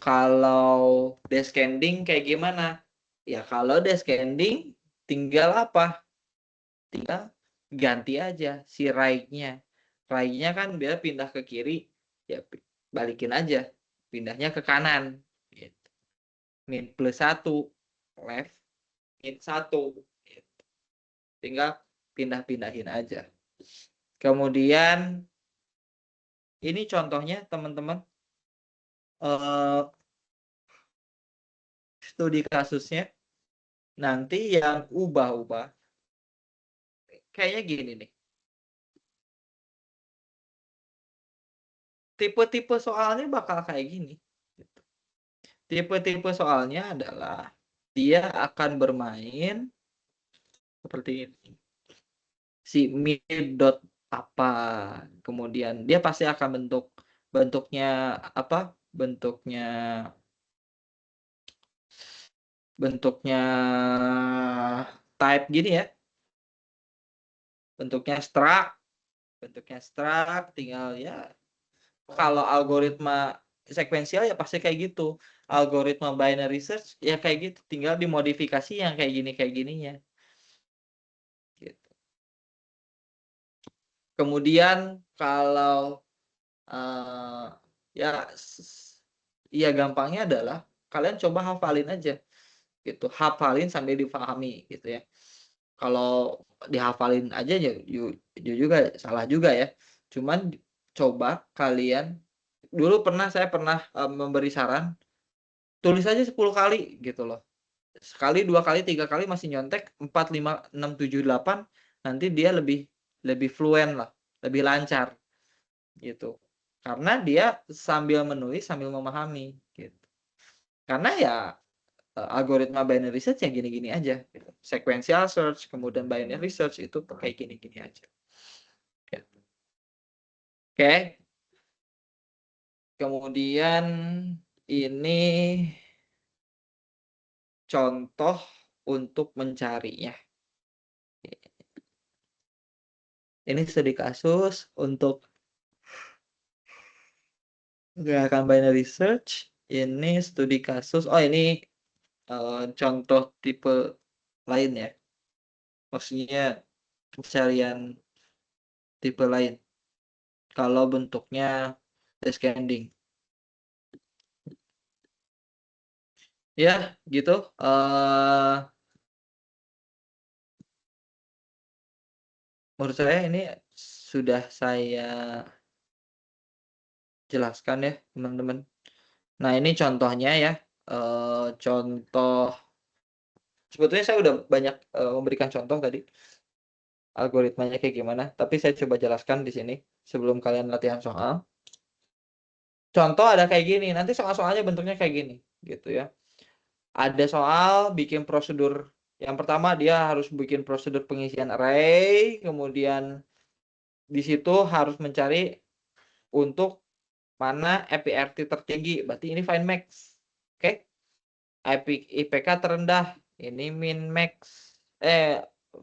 kalau descending kayak gimana? Ya kalau descending tinggal apa? Tinggal ganti aja si right-nya. Right-nya kan biar pindah ke kiri, ya balikin aja. Pindahnya ke kanan. Gitu. -1, left, -1. Gitu. Tinggal pindah-pindahin aja. Kemudian ini contohnya teman-teman. Studi kasusnya nanti yang ubah-ubah kayaknya gini nih. Tipe-tipe soalnya bakal kayak gini. Tipe-tipe soalnya adalah dia akan bermain seperti ini. Si mid dot apa, kemudian dia pasti akan bentuknya apa? Bentuknya type gini ya. Bentuknya struct, tinggal ya kalau algoritma sekuensial ya pasti kayak gitu. Algoritma binary search ya kayak gitu, tinggal dimodifikasi yang kayak gininya. Gitu. Kemudian kalau ya gampangnya adalah kalian coba hafalin aja gitu, hafalin sambil difahami gitu ya. Kalau dihafalin aja ya juga salah juga ya. Cuman coba kalian dulu saya pernah memberi saran tulis aja 10 kali gitu loh. Sekali, 2 kali, 3 kali masih nyontek, 4, 5, 6, 7, 8 nanti dia lebih fluent lah, lebih lancar gitu. Karena dia sambil menulis sambil memahami gitu. Karena ya algoritma binary search yang gini-gini aja gitu. Sequential search kemudian binary search itu kayak gini-gini aja. Gitu. Oke. Kemudian ini contoh untuk mencarinya. Ini studi kasus untuk gerakan binary search. Ini studi kasus. Oh ini contoh tipe lain ya. Maksudnya pencarian tipe lain. Kalau bentuknya descending. Ya gitu. menurut saya ini sudah saya jelaskan ya, teman-teman. Nah, ini contohnya ya, contoh sebetulnya saya udah banyak, memberikan contoh tadi, algoritmanya kayak gimana, tapi saya coba jelaskan di sini sebelum kalian latihan soal. Contoh ada kayak gini, nanti soal-soalnya bentuknya kayak gini, gitu ya. Ada soal bikin prosedur, yang pertama dia harus bikin prosedur pengisian array, kemudian di situ harus mencari untuk mana IPRT tertinggi, berarti ini find max. Oke. IPK terendah, ini min max.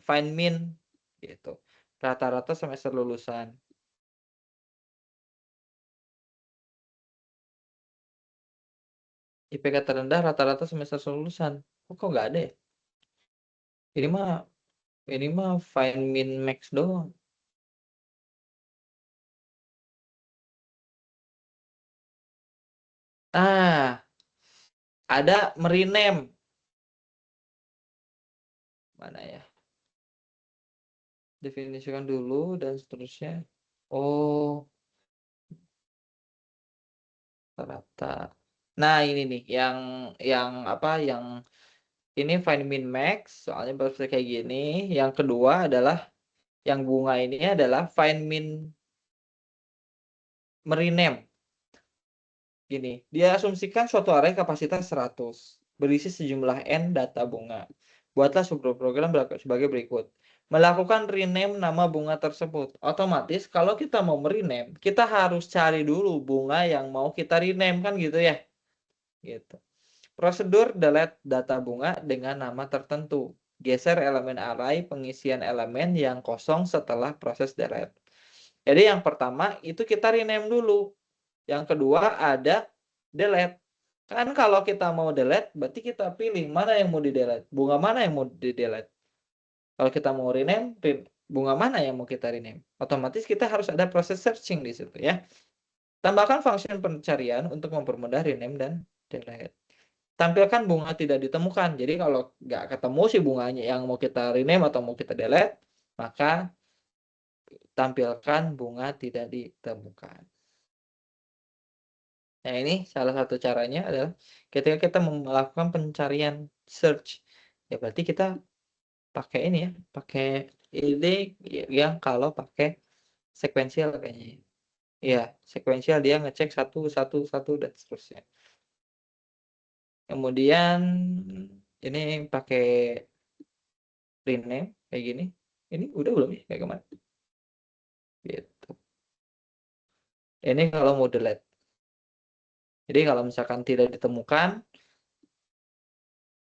Find min gitu. Rata-rata semester lulusan. IPK terendah rata-rata semester lulusan. Kok nggak ada ya? Ini mah find min max doang. Ada merename. Mana ya? Definisikan dulu dan seterusnya. Oh, rata. Nah, ini nih yang apa? Yang ini find min max, soalnya baru kayak gini. Yang kedua adalah yang bunga ini adalah find min merename. Gini, dia asumsikan suatu array kapasitas 100, berisi sejumlah n data bunga. Buatlah sebuah program sebagai berikut. Melakukan rename nama bunga tersebut. Otomatis kalau kita mau merename, kita harus cari dulu bunga yang mau kita rename, kan gitu ya. Gitu. Prosedur delete data bunga dengan nama tertentu. Geser elemen array pengisian elemen yang kosong setelah proses delete. Jadi yang pertama itu kita rename dulu. Yang kedua ada delete. Kan kalau kita mau delete, berarti kita pilih mana yang mau di-delete. Bunga mana yang mau di-delete. Kalau kita mau rename, bunga mana yang mau kita rename. Otomatis kita harus ada proses searching di situ ya. Tambahkan function pencarian untuk mempermudah rename dan delete. Tampilkan bunga tidak ditemukan. Jadi kalau nggak ketemu si bunganya yang mau kita rename atau mau kita delete, maka tampilkan bunga tidak ditemukan. Nah, ini salah satu caranya adalah ketika kita melakukan pencarian search. Ya berarti kita pakai ini ya, pakai ini yang kalau pakai sekuensial kayaknya. Ya, sekuensial dia ngecek satu dan seterusnya. Kemudian ini pakai rename kayak gini. Ini udah belum ya kayak kemarin? Gitu. Ini kalau mau delete. Jadi kalau misalkan tidak ditemukan,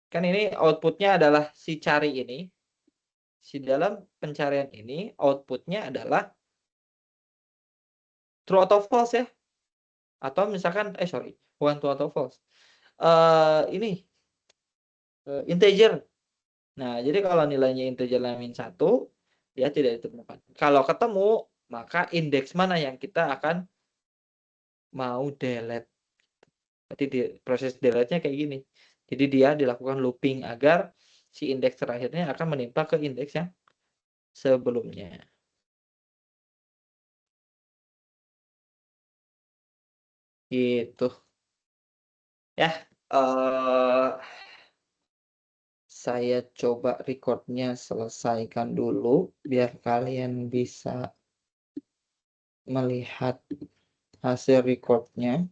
kan ini outputnya adalah si cari ini. Si dalam pencarian ini outputnya adalah true atau false ya. Atau misalkan, sorry, bukan true atau false. Ini integer. Nah, jadi kalau nilainya integer min 1, dia tidak ditemukan. Kalau ketemu, maka indeks mana yang kita akan mau delete. Berarti proses delete-nya kayak gini. Jadi dia dilakukan looping agar si indeks terakhirnya akan menimpa ke indeks yang sebelumnya. Gitu. Ya, saya coba recordnya selesaikan dulu biar kalian bisa melihat hasil recordnya.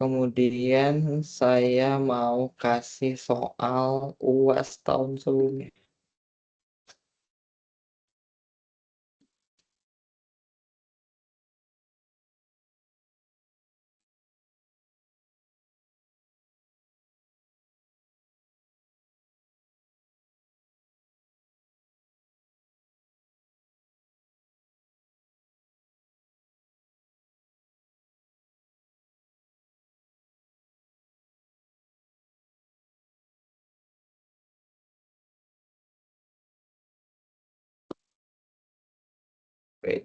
Kemudian saya mau kasih soal UAS tahun sebelumnya. Wait.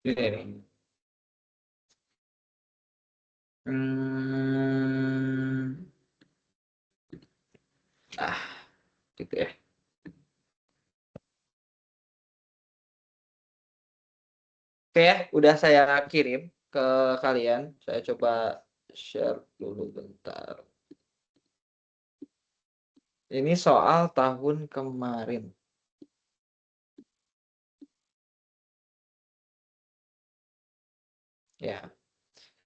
Ini nih. Hmm, gitu ya. Oke ya, udah saya kirim ke kalian. Saya coba share dulu bentar. Ini soal tahun kemarin. Ya.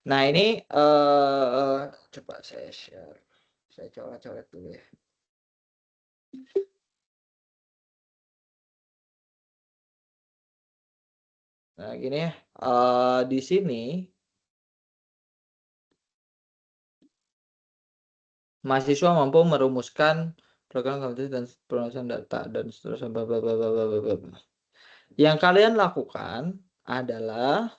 Nah, ini coba saya share. Saya coret-coret dulu ya. Nah, gini ya. Di sini mahasiswa mampu merumuskan program komputer dan penulisan data dan seterusnya. Bla, bla, bla, bla, bla, bla, bla. Yang kalian lakukan adalah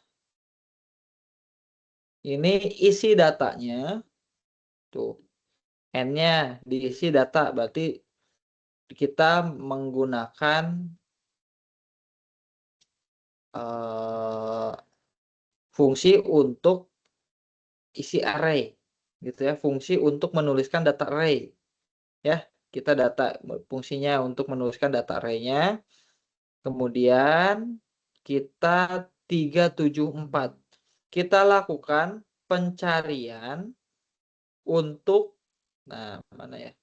ini isi datanya. Tuh. N-nya diisi data. Berarti kita menggunakan fungsi untuk isi array. Gitu ya. Fungsi untuk menuliskan data array. Ya. Kita fungsinya untuk menuliskan data array-nya. Kemudian kita 374. Kita lakukan pencarian untuk, nah mana ya?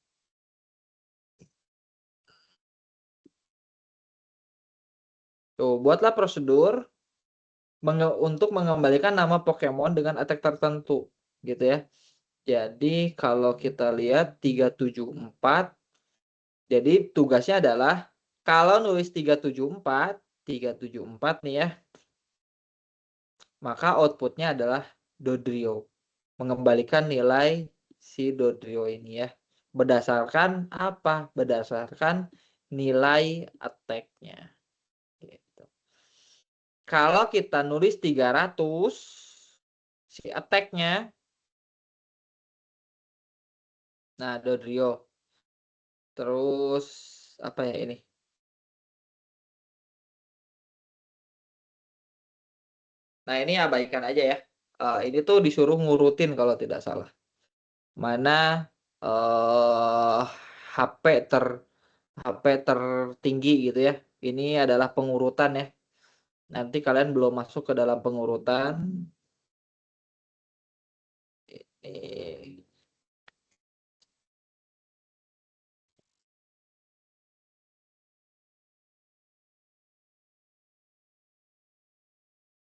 Tuh, buatlah prosedur untuk mengembalikan nama Pokemon dengan attack tertentu. Gitu ya. Jadi kalau kita lihat 374, jadi tugasnya adalah kalau nulis 374 nih ya, maka outputnya adalah Dodrio. Mengembalikan nilai si Dodrio ini ya. Berdasarkan apa? Berdasarkan nilai attack-nya. Gitu. Kalau kita nulis 300, si attack-nya, nah Dodrio. Terus apa ya ini? Nah ini abaikan aja ya. Ini tuh disuruh ngurutin kalau tidak salah. Mana HP tertinggi gitu ya. Ini adalah pengurutan ya. Nanti kalian belum masuk ke dalam pengurutan.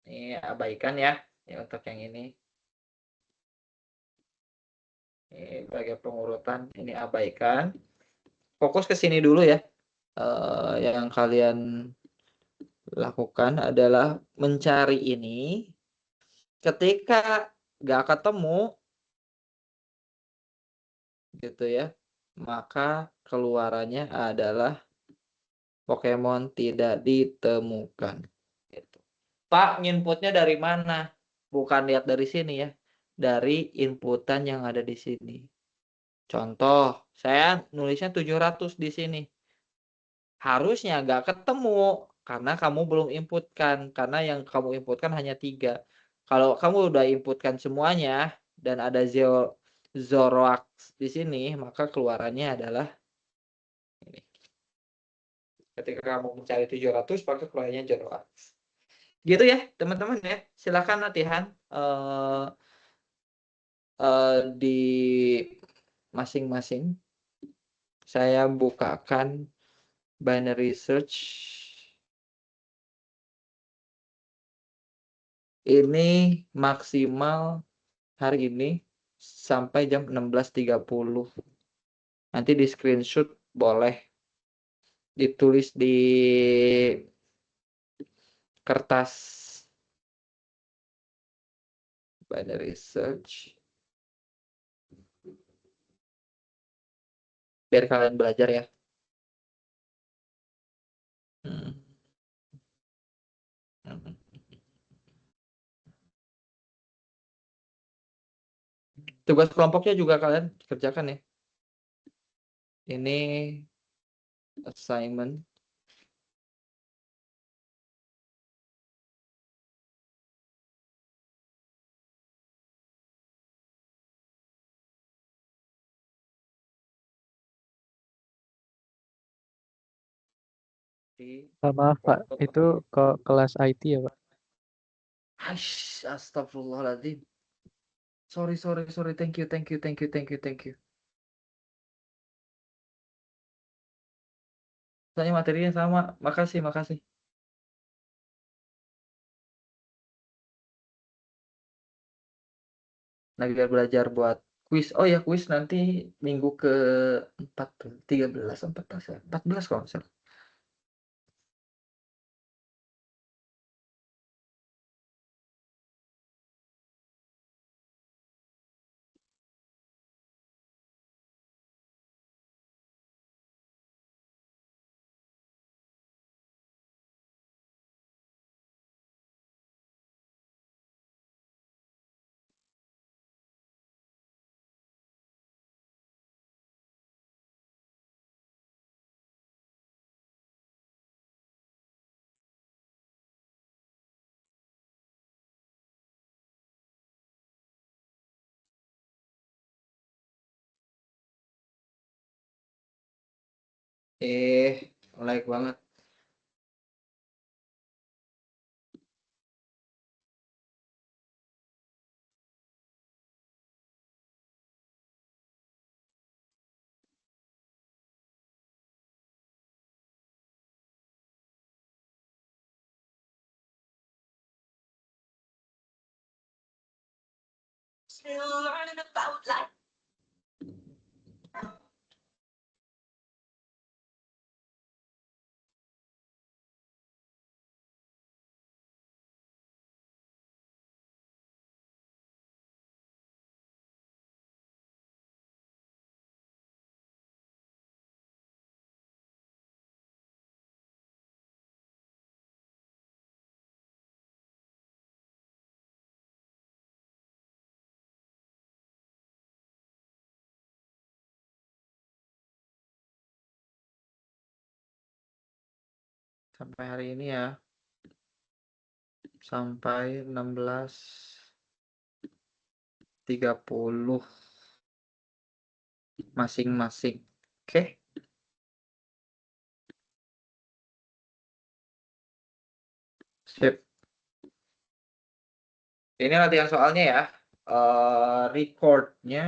Ini abaikan ya. Ya untuk yang ini. Ini bagian pengurutan. Ini abaikan. Fokus ke sini dulu ya. Yang kalian lakukan adalah mencari ini. Ketika nggak ketemu, gitu ya, maka keluarannya adalah Pokemon tidak ditemukan. Gitu. Pak, inputnya dari mana? Bukan lihat dari sini ya, dari inputan yang ada di sini. Contoh, saya nulisnya 700 di sini. Harusnya nggak ketemu karena kamu belum inputkan, karena yang kamu inputkan hanya 3. Kalau kamu udah inputkan semuanya dan ada Zoroark di sini, maka keluarannya adalah ini. Ketika kamu mencari 700, maka keluarannya Zoroark. Gitu ya, teman-teman ya. Silakan latihan di masing-masing. Saya bukakan binary search. Ini maksimal hari ini sampai jam 16.30. Nanti di screenshot boleh ditulis di kertas binary search biar kalian belajar ya. Tugas kelompoknya juga kalian kerjakan ya. Ini assignment. Maaf Pak, itu ke kelas IT ya Pak? Astagfirullahaladzim. Sorry. Thank you. Soalnya materinya sama. Makasih. Nah, biar belajar buat kuis. Oh ya, kuis nanti minggu ke 13, 14 ya. 14 kalau nggak salah. Like banget. Sampai hari ini ya. Sampai 16.30 masing-masing. Oke. Sip. Ini latihan soalnya ya. Recordnya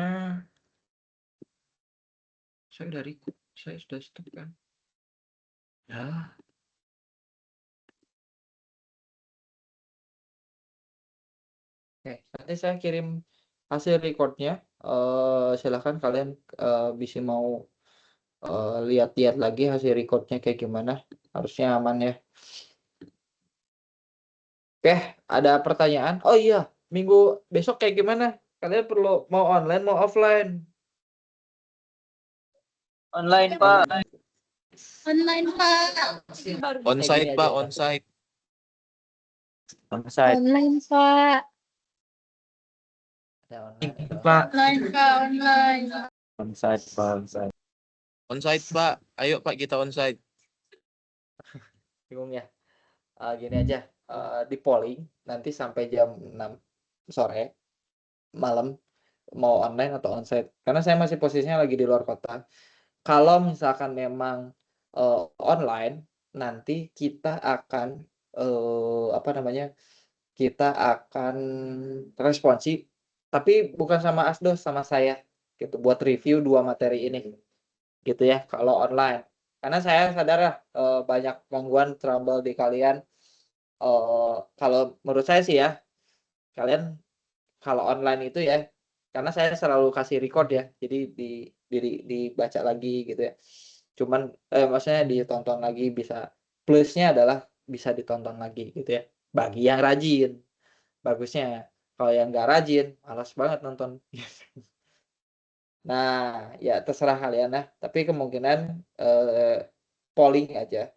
saya udah record, saya sudah stop kan. Ya. Oke, nanti saya kirim hasil recordnya. Silahkan kalian bisa mau lihat-lihat lagi hasil recordnya kayak gimana. Harusnya aman ya. Oke, ada pertanyaan? Oh iya, minggu besok kayak gimana? Kalian perlu mau online mau offline? Online, Pak. Online, Pak. Onsite Pak, onsite. Online, Pak. Ada online, ada Pak. Online, Pak. Online. Onsite Pak, onsite. Onsite Pak, ayo Pak kita onsite. bingung ya. Gini aja, di polling nanti sampai jam 6 sore malam mau online atau onsite. Karena saya masih posisinya lagi di luar kota. Kalau misalkan memang online, nanti kita akan kita akan responsif, tapi bukan sama Asdos, sama saya gitu, buat review 2 materi ini gitu ya kalau online. Karena saya sadar ya banyak gangguan trouble di kalian. Kalau menurut saya sih ya, kalian kalau online itu ya, karena saya selalu kasih record ya, jadi dibaca lagi gitu ya. Cuman maksudnya ditonton lagi, bisa plusnya adalah bisa ditonton lagi gitu ya. Bagi yang rajin, bagusnya. Kalau yang nggak rajin, malas banget nonton. Nah, ya terserah kalian ya. Tapi kemungkinan polling aja.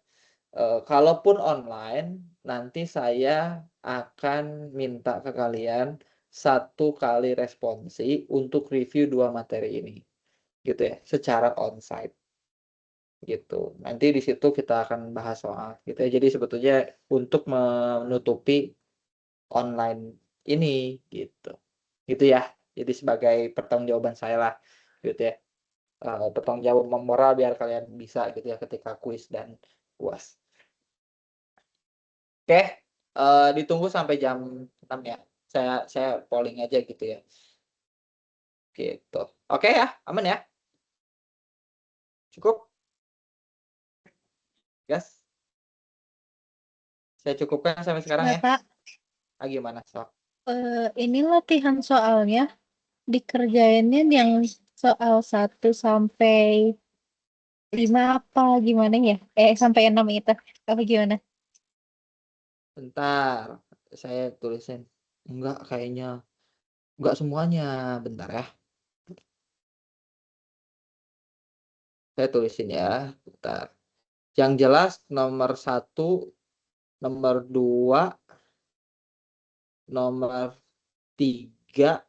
Kalaupun online, nanti saya akan minta ke kalian 1 kali responsi untuk review 2 materi ini, gitu ya, secara onsite, gitu. Nanti di situ kita akan bahas soal, gitu ya. Jadi sebetulnya untuk menutupi online ini, gitu ya. Jadi sebagai pertanggungjawaban saya lah, gitu ya. Pertanggungjawaban moral biar kalian bisa gitu ya ketika kuis dan UAS. Oke, ditunggu sampai jam 6 ya. Saya polling aja gitu ya. Gitu. Oke ya, aman ya? Cukup? Gas? Saya cukupkan sampai sekarang ya. Bapak, Gimana, Sok? ini latihan soalnya dikerjainnya yang soal 1 sampai 5 apa gimana ya? Sampai 6 itu. Apa gimana? Bentar, saya tulisin. Enggak, kayaknya. Enggak semuanya. Bentar ya. Saya tulisin ya. Bentar. Yang jelas nomor 1, nomor 2, nomor 3,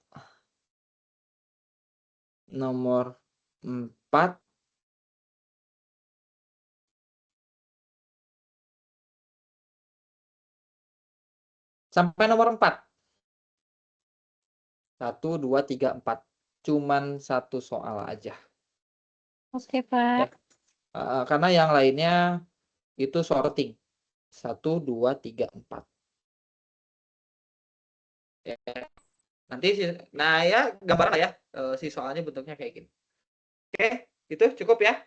nomor 4, sampai nomor 4. 1, 2, 3, 4. Cuman 1 soal aja. Oke, Pak. Karena yang lainnya itu sorting. 1, 2, 3, 4. Ya. Nanti nah ya gambaran lah ya si soalnya bentuknya kayak gini. Oke, itu cukup ya.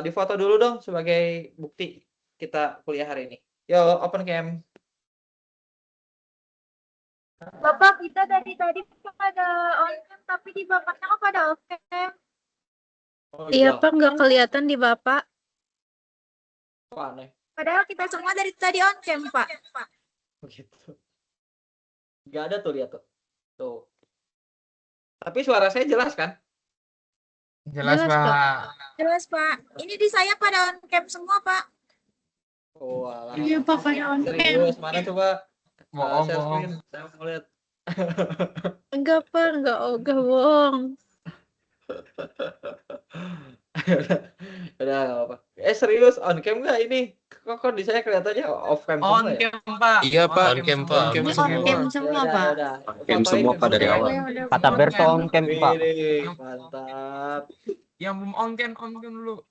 Difoto dulu dong sebagai bukti kita kuliah hari ini. Yo, open cam. Bapak, kita dari tadi pada on cam, tapi di bapaknya kok pada off cam? Oh Iya, Pak, nggak kelihatan di Bapak. Kok aneh Padahal kita semua dari tadi on cam, Pak. begitu. Nggak ada tuh, lihat tuh. Tuh. Tapi suara saya jelas kan? Jelas, Jelas, Pak. Jelas, Pak. Ini di saya pada on cam semua, Pak. Oh, alah. Iya, Pak, pada on cam. Serius, mana coba? Bohong, Share bohong. screen, saya mau lihat. Enggak, Pak, enggak ogah bohong. Udah nggak apa-apa. Serius on cam nggak ini? Kok di saya kelihatannya off cam On semua ya? cam, Pak. Iya, Pak. On cam, Pak. Pak. On cam Ini on semua. cam semua, Yaudah, Pak. yaudah. Cam semua, Pak, dari awal. Kata Berto on cam, Pak. Wih, mantap. Yang belum on cam dulu.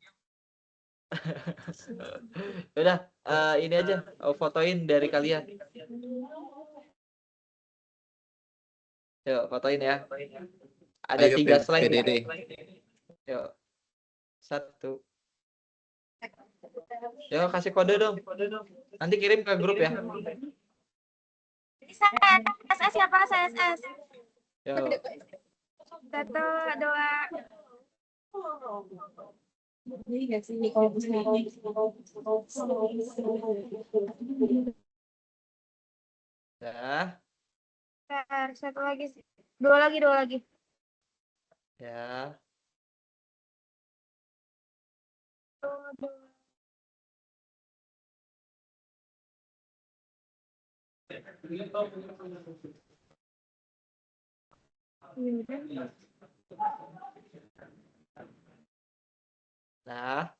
Udah, ini aja, fotoin dari kalian. Yuk, fotoin ya. Ada Ayo, 3 slide. PDD. Yuk. 1. Yuk, kasih kode dong. Nanti kirim ke grup ya. Saya SS ya, Pak. Saya SS. Yuk. 1, 2. Dah, Bentar, 1 lagi. 2 lagi. ya. Nah,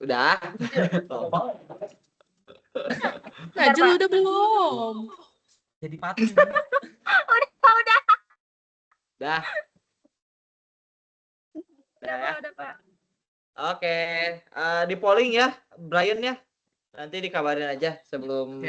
udah. Najul udah belum? Jadi patung. Udah. Dah. Udah ya. Udah, Pak. Oke, di polling ya, Brian ya. Nanti dikabarin aja sebelum